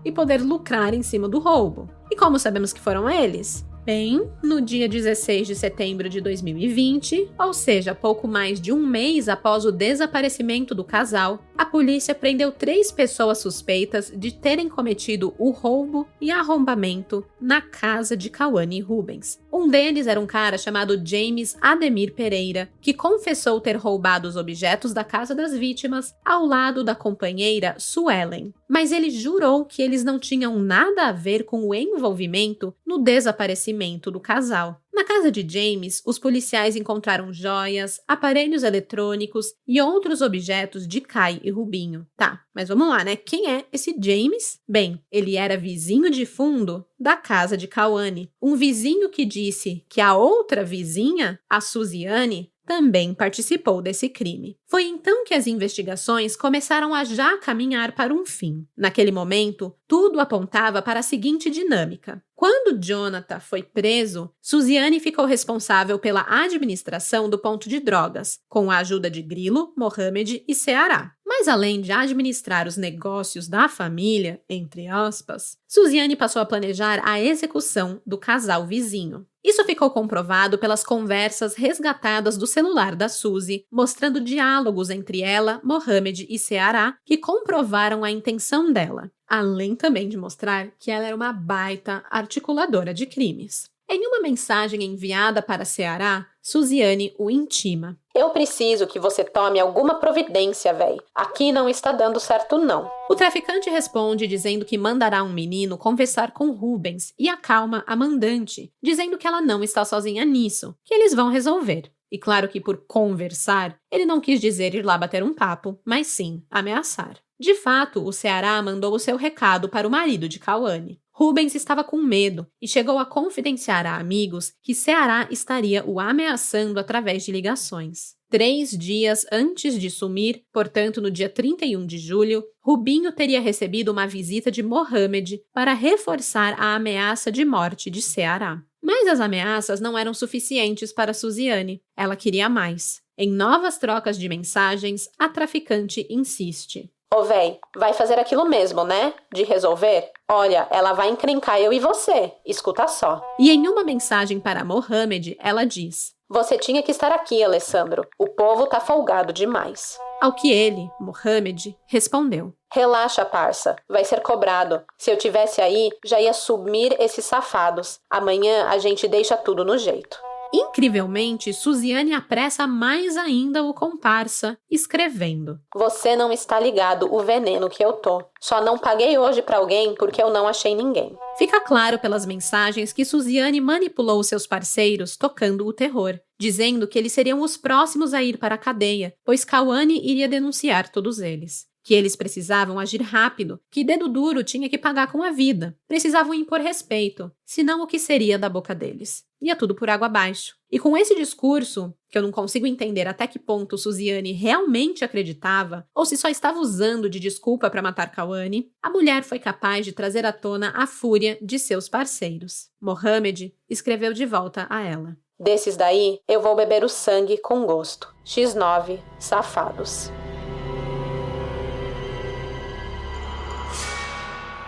e poder lucrar em cima do roubo. E como sabemos que foram eles? Bem, no dia 16 de setembro de 2020, ou seja, pouco mais de um mês após o desaparecimento do casal, a polícia prendeu 3 pessoas suspeitas de terem cometido o roubo e arrombamento na casa de Cauane Rubens. Um deles era um cara chamado James Ademir Pereira, que confessou ter roubado os objetos da casa das vítimas ao lado da companheira Suelen. Mas ele jurou que eles não tinham nada a ver com o envolvimento no desaparecimento do casal. Na casa de James, os policiais encontraram joias, aparelhos eletrônicos e outros objetos de Kai e Rubinho. Tá, mas vamos lá, né? Quem é esse James? Bem, ele era vizinho de fundo da casa de Kawane. Um vizinho que disse que a outra vizinha, a Suziane, também participou desse crime. Foi então que as investigações começaram a já caminhar para um fim. Naquele momento, tudo apontava para a seguinte dinâmica. Quando Jonathan foi preso, Suziane ficou responsável pela administração do ponto de drogas, com a ajuda de Grilo, Mohamed e Ceará. Mas além de administrar os negócios da família, entre aspas, Suziane passou a planejar a execução do casal vizinho. Isso ficou comprovado pelas conversas resgatadas do celular da Suzy, mostrando diálogos entre ela, Mohamed e Ceará que comprovaram a intenção dela, além também de mostrar que ela era uma baita articuladora de crimes. Em uma mensagem enviada para Ceará, Suziane o intima. Eu preciso que você tome alguma providência, véi. Aqui não está dando certo, não. O traficante responde dizendo que mandará um menino conversar com Rubens e acalma a mandante, dizendo que ela não está sozinha nisso, que eles vão resolver. E claro que por conversar, ele não quis dizer ir lá bater um papo, mas sim ameaçar. De fato, o Ceará mandou o seu recado para o marido de Kawane. Rubens estava com medo e chegou a confidenciar a amigos que Ceará estaria o ameaçando através de ligações. 3 dias antes de sumir, portanto no dia 31 de julho, Rubinho teria recebido uma visita de Mohamed para reforçar a ameaça de morte de Ceará. Mas as ameaças não eram suficientes para Suziane. Ela queria mais. Em novas trocas de mensagens, a traficante insiste. Ô véi, vai fazer aquilo mesmo, né? De resolver? Olha, ela vai encrencar eu e você. Escuta só. E em uma mensagem para Mohamed, ela diz: Você tinha que estar aqui, Alessandro. O povo tá folgado demais. Ao que ele, Mohamed, respondeu: Relaxa, parça. Vai ser cobrado. Se eu tivesse aí, já ia sumir esses safados. Amanhã a gente deixa tudo no jeito. Incrivelmente, Suziane apressa mais ainda o comparsa, escrevendo: Você não está ligado o veneno que eu tô. Só não paguei hoje pra alguém porque eu não achei ninguém. Fica claro pelas mensagens que Suziane manipulou seus parceiros tocando o terror, dizendo que eles seriam os próximos a ir para a cadeia, pois Kawane iria denunciar todos eles. Que eles precisavam agir rápido, que dedo duro tinha que pagar com a vida. Precisavam impor respeito, senão o que seria da boca deles? Ia tudo por água abaixo. E com esse discurso, que eu não consigo entender até que ponto Suziane realmente acreditava, ou se só estava usando de desculpa para matar Kawane, a mulher foi capaz de trazer à tona a fúria de seus parceiros. Mohamed escreveu de volta a ela: Desses daí, eu vou beber o sangue com gosto. X9, safados.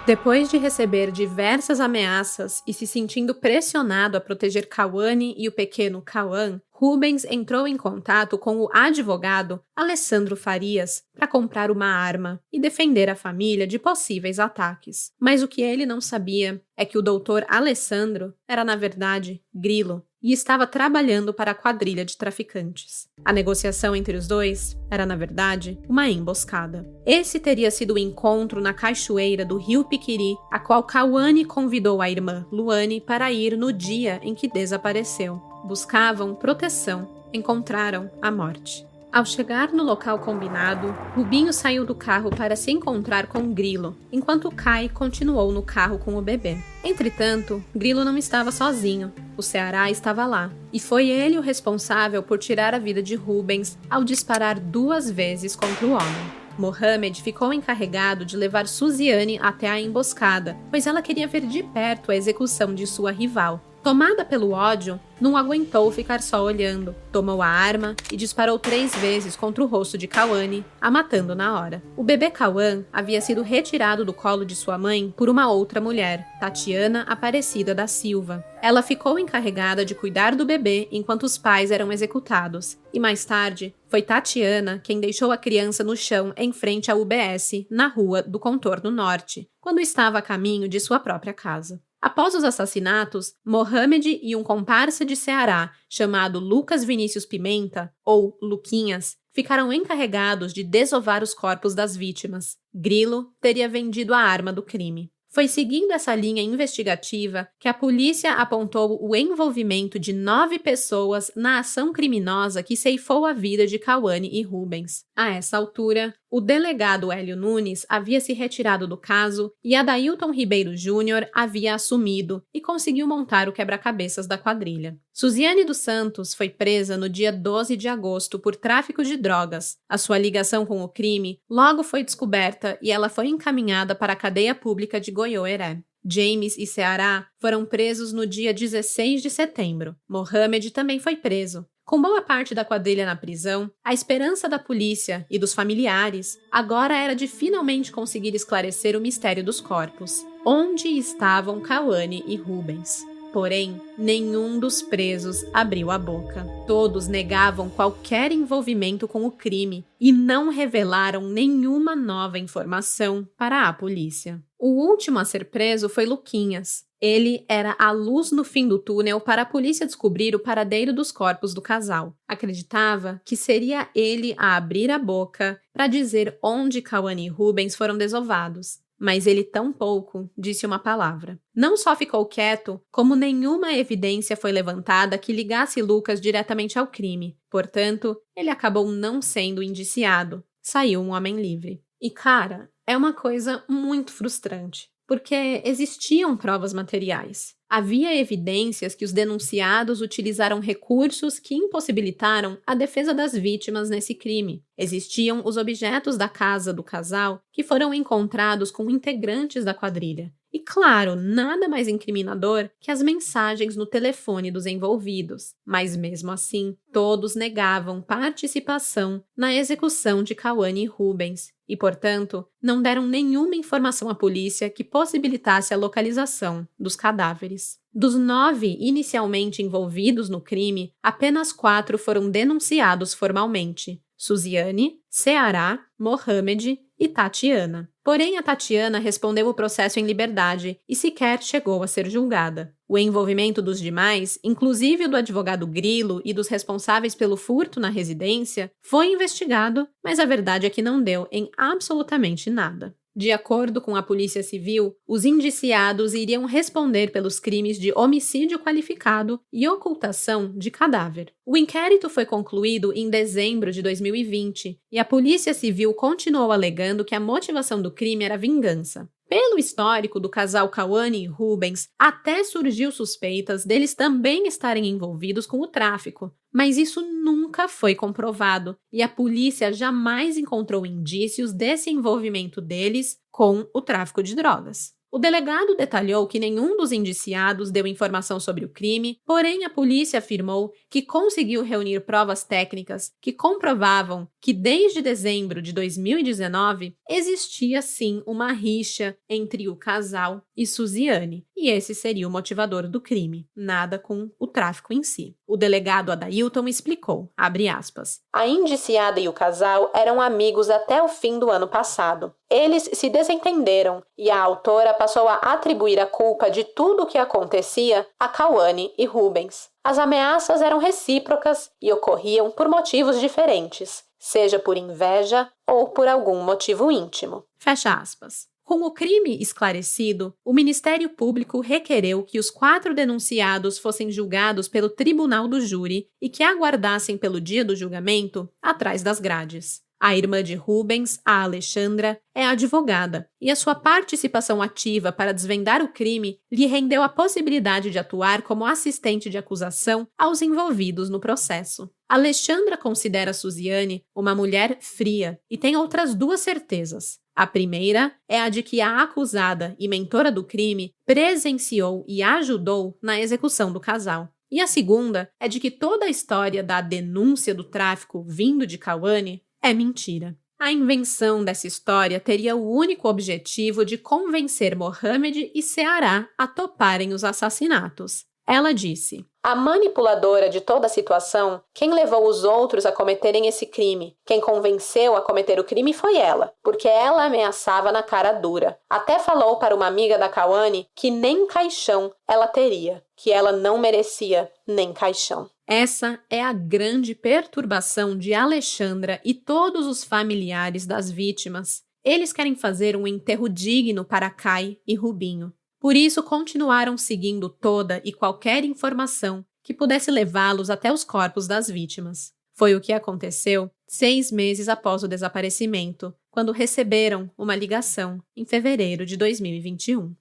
Depois de receber diversas ameaças e se sentindo pressionado a proteger Kawane e o pequeno Kawan, Rubens entrou em contato com o advogado Alessandro Farias para comprar uma arma e defender a família de possíveis ataques. Mas o que ele não sabia é que o doutor Alessandro era, na verdade, Grilo, e estava trabalhando para a quadrilha de traficantes. A negociação entre os dois era, na verdade, uma emboscada. Esse teria sido o encontro na cachoeira do Rio Piquiri, a qual Kawane convidou a irmã Luane para ir no dia em que desapareceu. Buscavam proteção, encontraram a morte. Ao chegar no local combinado, Rubinho saiu do carro para se encontrar com Grilo, enquanto Kai continuou no carro com o bebê. Entretanto, Grilo não estava sozinho. O Ceará estava lá, e foi ele o responsável por tirar a vida de Rubens ao disparar 2 vezes contra o homem. Mohamed ficou encarregado de levar Suziane até a emboscada, pois ela queria ver de perto a execução de sua rival. Tomada pelo ódio, não aguentou ficar só olhando. Tomou a arma e disparou 3 vezes contra o rosto de Kawane, a matando na hora. O bebê Kawan havia sido retirado do colo de sua mãe por uma outra mulher, Tatiana Aparecida da Silva. Ela ficou encarregada de cuidar do bebê enquanto os pais eram executados. E mais tarde, foi Tatiana quem deixou a criança no chão em frente à UBS, na rua do Contorno Norte, quando estava a caminho de sua própria casa. Após os assassinatos, Mohamed e um comparsa de Ceará, chamado Lucas Vinícius Pimenta, ou Luquinhas, ficaram encarregados de desovar os corpos das vítimas. Grilo teria vendido a arma do crime. Foi seguindo essa linha investigativa que a polícia apontou o envolvimento de 9 pessoas na ação criminosa que ceifou a vida de Cauane e Rubens. A essa altura, o delegado Hélio Nunes havia se retirado do caso e Adailton Ribeiro Júnior havia assumido e conseguiu montar o quebra-cabeças da quadrilha. Suziane dos Santos foi presa no dia 12 de agosto por tráfico de drogas. A sua ligação com o crime logo foi descoberta e ela foi encaminhada para a cadeia pública de Goiôeré. James e Ceará foram presos no dia 16 de setembro. Mohamed também foi preso. Com boa parte da quadrilha na prisão, a esperança da polícia e dos familiares agora era de finalmente conseguir esclarecer o mistério dos corpos. Onde estavam Cauane e Rubens? Porém, nenhum dos presos abriu a boca. Todos negavam qualquer envolvimento com o crime e não revelaram nenhuma nova informação para a polícia. O último a ser preso foi Luquinhas. Ele era a luz no fim do túnel para a polícia descobrir o paradeiro dos corpos do casal. Acreditava que seria ele a abrir a boca para dizer onde Cauane e Rubens foram desovados. Mas ele tampouco disse uma palavra. Não só ficou quieto, como nenhuma evidência foi levantada que ligasse Lucas diretamente ao crime. Portanto, ele acabou não sendo indiciado. Saiu um homem livre. E, cara, é uma coisa muito frustrante, porque existiam provas materiais. Havia evidências que os denunciados utilizaram recursos que impossibilitaram a defesa das vítimas nesse crime. Existiam os objetos da casa do casal que foram encontrados com integrantes da quadrilha. E, claro, nada mais incriminador que as mensagens no telefone dos envolvidos. Mas, mesmo assim, todos negavam participação na execução de Cauane e Rubens e, portanto, não deram nenhuma informação à polícia que possibilitasse a localização dos cadáveres. Dos 9 inicialmente envolvidos no crime, apenas 4 foram denunciados formalmente: Suziane, Ceará, Mohamed e Tatiana. Porém, a Tatiana respondeu o processo em liberdade e sequer chegou a ser julgada. O envolvimento dos demais, inclusive o do advogado Grilo e dos responsáveis pelo furto na residência, foi investigado, mas a verdade é que não deu em absolutamente nada. De acordo com a Polícia Civil, os indiciados iriam responder pelos crimes de homicídio qualificado e ocultação de cadáver. O inquérito foi concluído em dezembro de 2020 e a Polícia Civil continuou alegando que a motivação do crime era vingança. Pelo histórico do casal Cauane e Rubens, até surgiu suspeitas deles também estarem envolvidos com o tráfico, mas isso nunca foi comprovado e a polícia jamais encontrou indícios desse envolvimento deles com o tráfico de drogas. O delegado detalhou que nenhum dos indiciados deu informação sobre o crime, porém a polícia afirmou que conseguiu reunir provas técnicas que comprovavam que desde dezembro de 2019 existia sim uma rixa entre o casal e Suziane, e esse seria o motivador do crime, nada com o tráfico em si. O delegado Adailton explicou, abre aspas, a indiciada e o casal eram amigos até o fim do ano passado. Eles se desentenderam e a autora passou a atribuir a culpa de tudo o que acontecia a Cauane e Rubens. As ameaças eram recíprocas e ocorriam por motivos diferentes, seja por inveja ou por algum motivo íntimo. Fecha aspas. Com o crime esclarecido, o Ministério Público requereu que os 4 denunciados fossem julgados pelo Tribunal do Júri e que aguardassem pelo dia do julgamento atrás das grades. A irmã de Rubens, a Alexandra, é advogada e a sua participação ativa para desvendar o crime lhe rendeu a possibilidade de atuar como assistente de acusação aos envolvidos no processo. Alexandra considera Suziane uma mulher fria e tem outras 2 certezas. A primeira é a de que a acusada e mentora do crime presenciou e ajudou na execução do casal. E a segunda é de que toda a história da denúncia do tráfico vindo de Cauane é mentira. A invenção dessa história teria o único objetivo de convencer Mohamed e Ceará a toparem os assassinatos. Ela disse: a manipuladora de toda a situação, quem levou os outros a cometerem esse crime, quem convenceu a cometer o crime foi ela, porque ela ameaçava na cara dura. Até falou para uma amiga da Cauane que nem caixão ela teria, que ela não merecia nem caixão. Essa é a grande perturbação de Alexandra e todos os familiares das vítimas. Eles querem fazer um enterro digno para Kai e Rubinho. Por isso, continuaram seguindo toda e qualquer informação que pudesse levá-los até os corpos das vítimas. Foi o que aconteceu 6 meses após o desaparecimento, quando receberam uma ligação em fevereiro de 2021.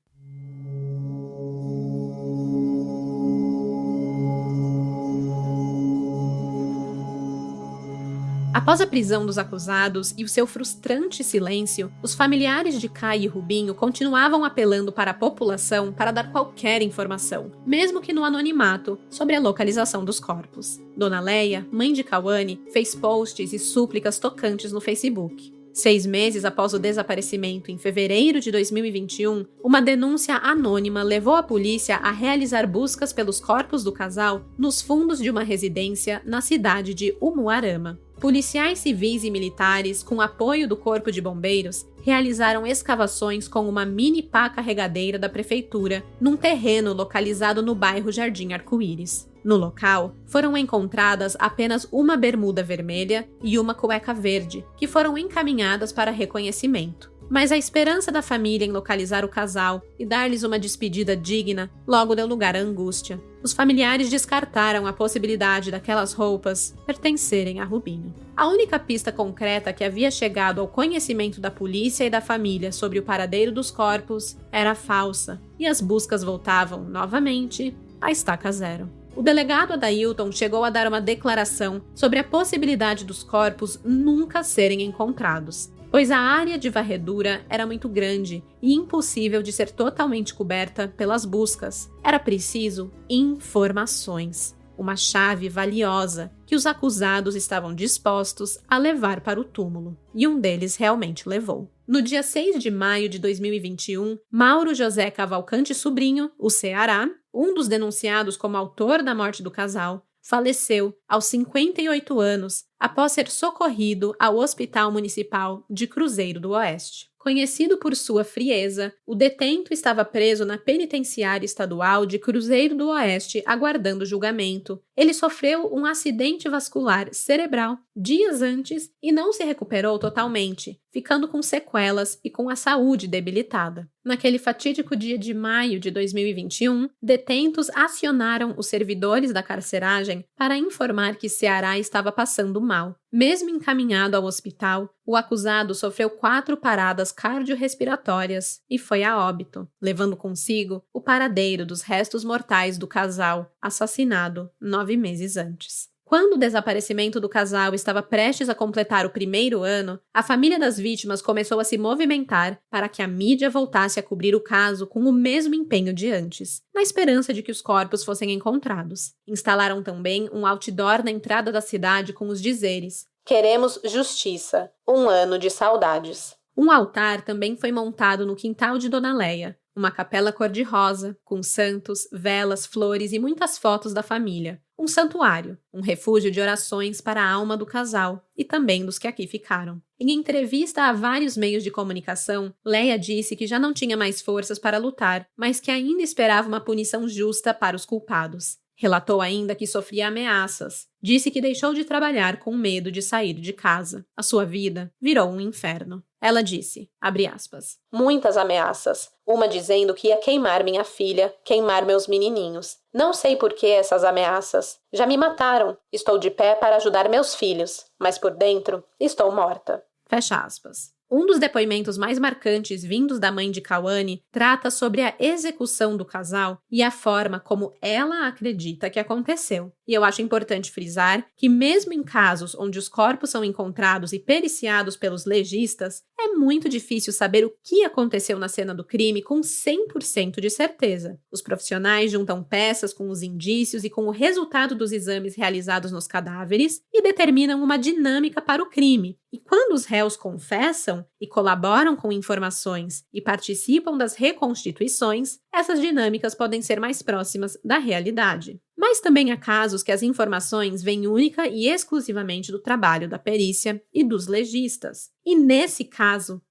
Após a prisão dos acusados e o seu frustrante silêncio, os familiares de Kai e Rubinho continuavam apelando para a população para dar qualquer informação, mesmo que no anonimato, sobre a localização dos corpos. Dona Leia, mãe de Cauane, fez posts e súplicas tocantes no Facebook. 6 meses após o desaparecimento, em fevereiro de 2021, uma denúncia anônima levou a polícia a realizar buscas pelos corpos do casal nos fundos de uma residência na cidade de Umuarama. Policiais civis e militares, com apoio do Corpo de Bombeiros, realizaram escavações com uma mini pá carregadeira da prefeitura num terreno localizado no bairro Jardim Arco-Íris. No local, foram encontradas apenas uma bermuda vermelha e uma cueca verde, que foram encaminhadas para reconhecimento. Mas a esperança da família em localizar o casal e dar-lhes uma despedida digna logo deu lugar à angústia. Os familiares descartaram a possibilidade daquelas roupas pertencerem a Rubinho. A única pista concreta que havia chegado ao conhecimento da polícia e da família sobre o paradeiro dos corpos era falsa, e as buscas voltavam, novamente, à estaca zero. O delegado Adailton chegou a dar uma declaração sobre a possibilidade dos corpos nunca serem encontrados, pois a área de varredura era muito grande e impossível de ser totalmente coberta pelas buscas. Era preciso informações, uma chave valiosa que os acusados estavam dispostos a levar para o túmulo, e um deles realmente levou. No dia 6 de maio de 2021, Mauro José Cavalcante Sobrinho, o Ceará, um dos denunciados como autor da morte do casal, faleceu aos 58 anos após ser socorrido ao Hospital Municipal de Cruzeiro do Oeste. Conhecido por sua frieza, o detento estava preso na penitenciária estadual de Cruzeiro do Oeste aguardando julgamento. Ele sofreu um acidente vascular cerebral dias antes e não se recuperou totalmente, ficando com sequelas e com a saúde debilitada. Naquele fatídico dia de maio de 2021, detentos acionaram os servidores da carceragem para informar que Ceará estava passando mal. Mesmo encaminhado ao hospital, o acusado sofreu 4 paradas cardiorrespiratórias e foi a óbito, levando consigo o paradeiro dos restos mortais do casal, assassinado 9 meses antes. Quando o desaparecimento do casal estava prestes a completar o 1º ano, a família das vítimas começou a se movimentar para que a mídia voltasse a cobrir o caso com o mesmo empenho de antes, na esperança de que os corpos fossem encontrados. Instalaram também um outdoor na entrada da cidade com os dizeres: "Queremos justiça, 1 ano de saudades". Um altar também foi montado no quintal de Dona Leia, uma capela cor-de-rosa, com santos, velas, flores e muitas fotos da família. Um santuário, um refúgio de orações para a alma do casal e também dos que aqui ficaram. Em entrevista a vários meios de comunicação, Leia disse que já não tinha mais forças para lutar, mas que ainda esperava uma punição justa para os culpados. Relatou ainda que sofria ameaças. Disse que deixou de trabalhar com medo de sair de casa. A sua vida virou um inferno. Ela disse, abre aspas, "Muitas ameaças. Uma dizendo que ia queimar minha filha, queimar meus menininhos. Não sei por que essas ameaças. Já me mataram. Estou de pé para ajudar meus filhos, mas por dentro estou morta." Fecha aspas. Um dos depoimentos mais marcantes vindos da mãe de Cauane trata sobre a execução do casal e a forma como ela acredita que aconteceu. E eu acho importante frisar que mesmo em casos onde os corpos são encontrados e periciados pelos legistas, é muito difícil saber o que aconteceu na cena do crime com 100% de certeza. Os profissionais juntam peças com os indícios e com o resultado dos exames realizados nos cadáveres e determinam uma dinâmica para o crime. E quando os réus confessam e colaboram com informações e participam das reconstituições, essas dinâmicas podem ser mais próximas da realidade. Mas também há casos que as informações vêm única e exclusivamente do trabalho da perícia e dos legistas. E nesse caso,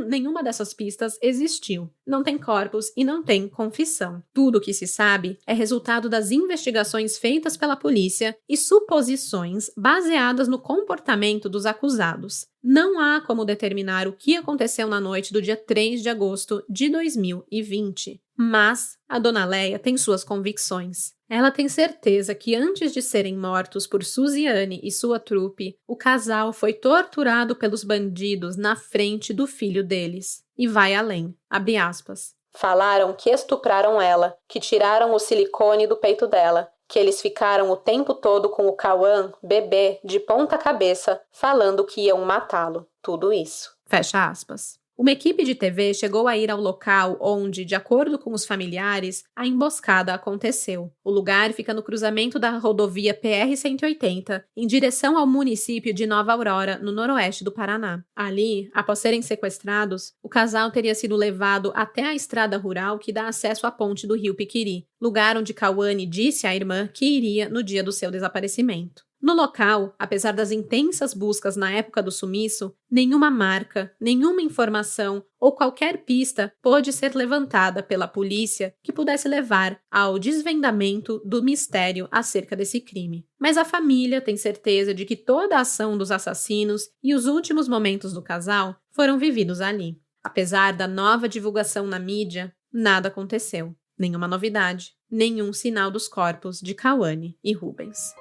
nenhuma dessas pistas existiu. Não tem corpos e não tem confissão. Tudo o que se sabe é resultado das investigações feitas pela polícia e suposições baseadas no comportamento dos acusados. Não há como determinar o que aconteceu na noite do dia 3 de agosto de 2020. Mas a Dona Leia tem suas convicções. Ela tem certeza que antes de serem mortos por Suziane e sua trupe, o casal foi torturado pelos bandidos na frente do filho deles. E vai além. Abre aspas. Falaram que estupraram ela, que tiraram o silicone do peito dela, que eles ficaram o tempo todo com o Cauã, bebê, de ponta cabeça, falando que iam matá-lo. Tudo isso. Fecha aspas. Uma equipe de TV chegou a ir ao local onde, de acordo com os familiares, a emboscada aconteceu. O lugar fica no cruzamento da rodovia PR-180, em direção ao município de Nova Aurora, no noroeste do Paraná. Ali, após serem sequestrados, o casal teria sido levado até a estrada rural que dá acesso à ponte do Rio Piquiri, lugar onde Cauane disse à irmã que iria no dia do seu desaparecimento. No local, apesar das intensas buscas na época do sumiço, nenhuma marca, nenhuma informação ou qualquer pista pôde ser levantada pela polícia que pudesse levar ao desvendamento do mistério acerca desse crime. Mas a família tem certeza de que toda a ação dos assassinos e os últimos momentos do casal foram vividos ali. Apesar da nova divulgação na mídia, nada aconteceu. Nenhuma novidade, nenhum sinal dos corpos de Cauane e Rubens.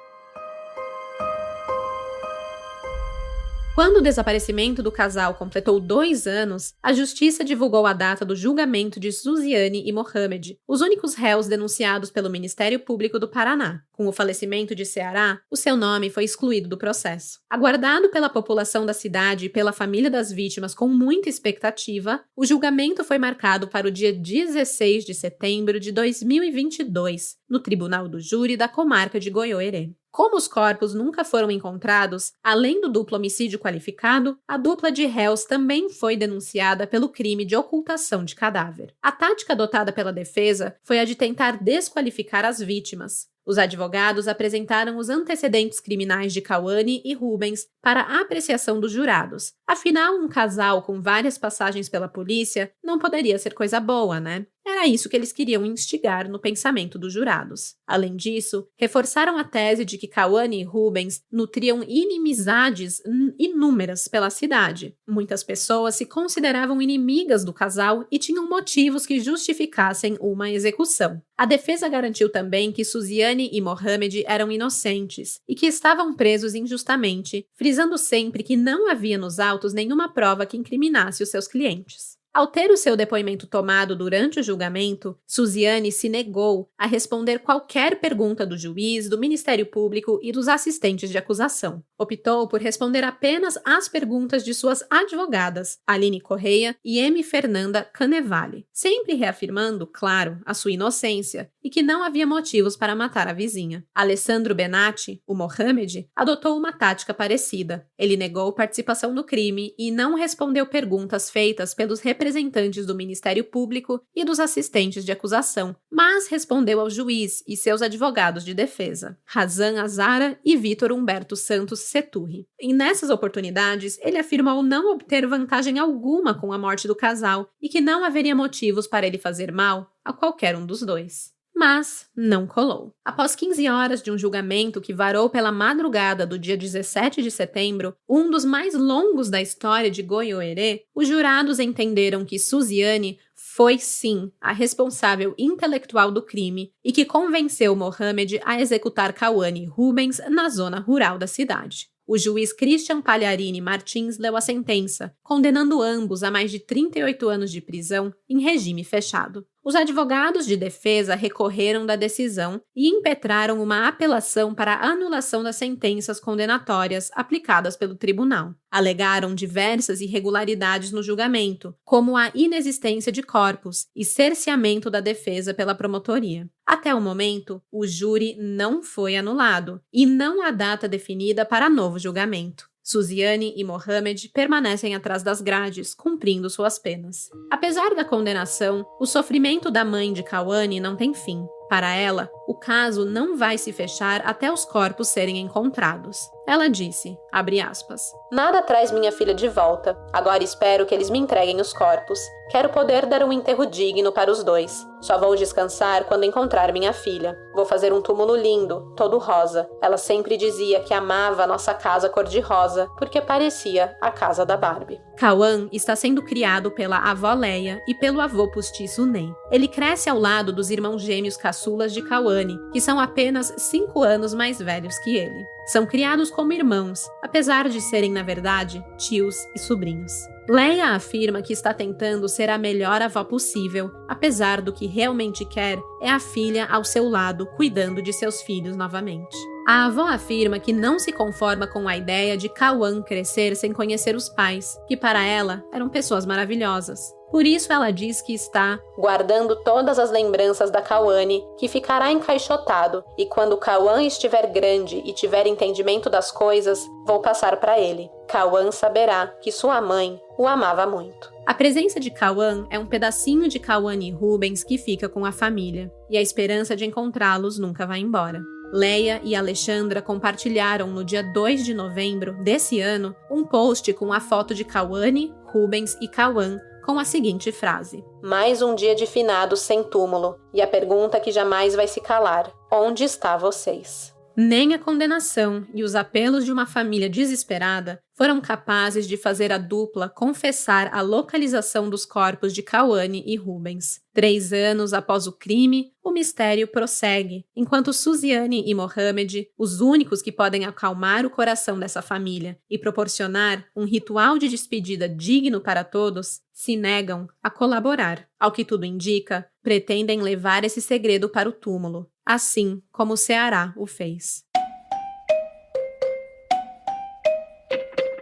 Quando o desaparecimento do casal completou 2 anos, a justiça divulgou a data do julgamento de Suziane e Mohamed, os únicos réus denunciados pelo Ministério Público do Paraná. Com o falecimento de Ceará, o seu nome foi excluído do processo. Aguardado pela população da cidade e pela família das vítimas com muita expectativa, o julgamento foi marcado para o dia 16 de setembro de 2022, no Tribunal do Júri da comarca de Goiôerê. Como os corpos nunca foram encontrados, além do duplo homicídio qualificado, a dupla de réus também foi denunciada pelo crime de ocultação de cadáver. A tática adotada pela defesa foi a de tentar desqualificar as vítimas. Os advogados apresentaram os antecedentes criminais de Cauane e Rubens para a apreciação dos jurados. Afinal, um casal com várias passagens pela polícia não poderia ser coisa boa, né? Era isso que eles queriam instigar no pensamento dos jurados. Além disso, reforçaram a tese de que Cauane e Rubens nutriam inimizades inúmeras pela cidade. Muitas pessoas se consideravam inimigas do casal e tinham motivos que justificassem uma execução. A defesa garantiu também que Suziane e Mohamed eram inocentes e que estavam presos injustamente, frisando sempre que não havia nos autos nenhuma prova que incriminasse os seus clientes. Ao ter o seu depoimento tomado durante o julgamento, Suziane se negou a responder qualquer pergunta do juiz, do Ministério Público e dos assistentes de acusação. Optou por responder apenas às perguntas de suas advogadas, Aline Correia e M. Fernanda Canevale, sempre reafirmando, claro, a sua inocência e que não havia motivos para matar a vizinha. Alessandro Benatti, o Mohamed, adotou uma tática parecida. Ele negou participação no crime e não respondeu perguntas feitas pelos representantes do Ministério Público e dos assistentes de acusação, mas respondeu ao juiz e seus advogados de defesa, Razan Azara e Vitor Humberto Santos Seturri. E nessas oportunidades, ele afirmou não obter vantagem alguma com a morte do casal e que não haveria motivos para ele fazer mal a qualquer um dos dois. Mas não colou. Após 15 horas de um julgamento que varou pela madrugada do dia 17 de setembro, um dos mais longos da história de Goiôerê, os jurados entenderam que Suziane foi, sim, a responsável intelectual do crime e que convenceu Mohamed a executar Cauane e Rubens na zona rural da cidade. O juiz Christian Pagliarini Martins leu a sentença, condenando ambos a mais de 38 anos de prisão em regime fechado. Os advogados de defesa recorreram da decisão e impetraram uma apelação para a anulação das sentenças condenatórias aplicadas pelo tribunal. Alegaram diversas irregularidades no julgamento, como a inexistência de corpos e cerceamento da defesa pela promotoria. Até o momento, o júri não foi anulado e não há data definida para novo julgamento. Suziane e Mohamed permanecem atrás das grades, cumprindo suas penas. Apesar da condenação, o sofrimento da mãe de Cauane não tem fim. Para ela, o caso não vai se fechar até os corpos serem encontrados. Ela disse, abre aspas, nada traz minha filha de volta. Agora espero que eles me entreguem os corpos. Quero poder dar um enterro digno para os dois. Só vou descansar quando encontrar minha filha. Vou fazer um túmulo lindo, todo rosa. Ela sempre dizia que amava a nossa casa cor-de-rosa, porque parecia a casa da Barbie. Cauã está sendo criado pela avó Leia e pelo avô postiço Ney. Ele cresce ao lado dos irmãos gêmeos caçulas de Cauane, que são apenas 5 anos mais velhos que ele. São criados como irmãos, apesar de serem, na verdade, tios e sobrinhos. Leia afirma que está tentando ser a melhor avó possível, apesar do que realmente quer é a filha ao seu lado, cuidando de seus filhos novamente. A avó afirma que não se conforma com a ideia de Cauã crescer sem conhecer os pais, que para ela eram pessoas maravilhosas. Por isso ela diz que está guardando todas as lembranças da Cauane, que ficará encaixotado, e quando Cauã estiver grande e tiver entendimento das coisas, vou passar para ele. Cauã saberá que sua mãe o amava muito. A presença de Cauã é um pedacinho de Cauane e Rubens que fica com a família, e a esperança de encontrá-los nunca vai embora. Leia e Alexandra compartilharam no dia 2 de novembro desse ano um post com a foto de Cauane, Rubens e Cauã, com a seguinte frase: mais um dia de finados sem túmulo, e a pergunta que jamais vai se calar: onde está vocês? Nem a condenação e os apelos de uma família desesperada foram capazes de fazer a dupla confessar a localização dos corpos de Cauane e Rubens. 3 anos após o crime, o mistério prossegue, enquanto Suziane e Mohamed, os únicos que podem acalmar o coração dessa família e proporcionar um ritual de despedida digno para todos, se negam a colaborar. Ao que tudo indica, pretendem levar esse segredo para o túmulo, assim como o Ceará o fez.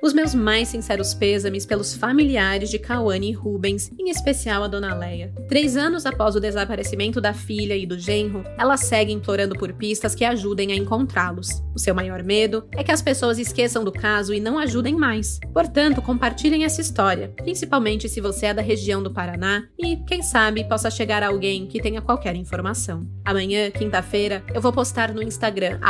Os meus mais sinceros pêsames pelos familiares de Cauane e Rubens, em especial a dona Leia. 3 anos após o desaparecimento da filha e do genro, ela segue implorando por pistas que ajudem a encontrá-los. O seu maior medo é que as pessoas esqueçam do caso e não ajudem mais. Portanto, compartilhem essa história, principalmente se você é da região do Paraná e, quem sabe, possa chegar a alguém que tenha qualquer informação. Amanhã, quinta-feira, eu vou postar no Instagram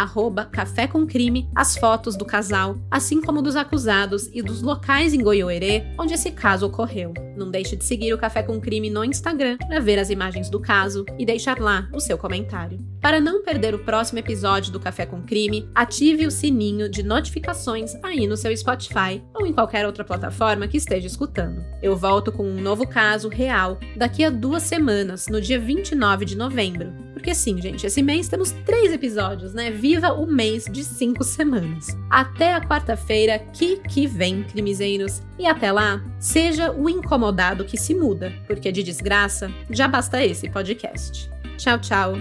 @cafécomcrime as fotos do casal, assim como dos acusados e dos locais em Goiôerê onde esse caso ocorreu. Não deixe de seguir o Café com Crime no Instagram para ver as imagens do caso e deixar lá o seu comentário. Para não perder o próximo episódio do Café com Crime, ative o sininho de notificações aí no seu Spotify ou em qualquer outra plataforma que esteja escutando. Eu volto com um novo caso real daqui a 2 semanas, no dia 29 de novembro. Porque sim, gente, esse mês temos 3 episódios, né? Viva o mês de 5 semanas. Até a quarta-feira que vem, crimezeiros. E até lá, seja o incomodado que se muda, porque de desgraça já basta esse podcast. Tchau, tchau.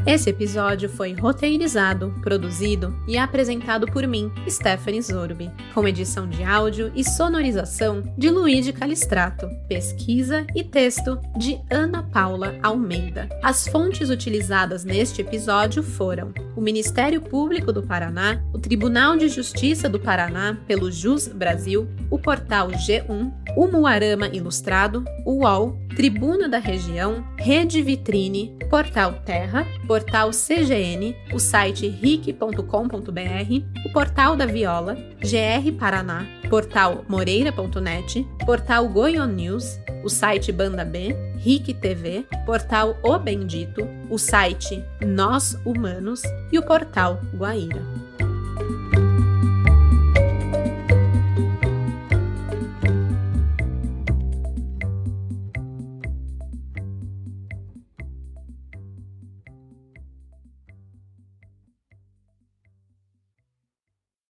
Esse episódio foi roteirizado, produzido e apresentado por mim, Stephanie Zorbi, com edição de áudio e sonorização de Luigi Calistrato, pesquisa e texto de Ana Paula Almeida. As fontes utilizadas neste episódio foram o Ministério Público do Paraná, o Tribunal de Justiça do Paraná pelo Jus Brasil, o portal G1, o Muarama Ilustrado, o UOL, Tribuna da Região, Rede Vitrine, Portal Terra, Portal CGN, o site ric.com.br, o Portal da Viola, GR Paraná, Portal Moreira.net, Portal Goiô News, o site Banda B, RIC TV, Portal O Bendito, o site Nós Humanos e o Portal Guaíra.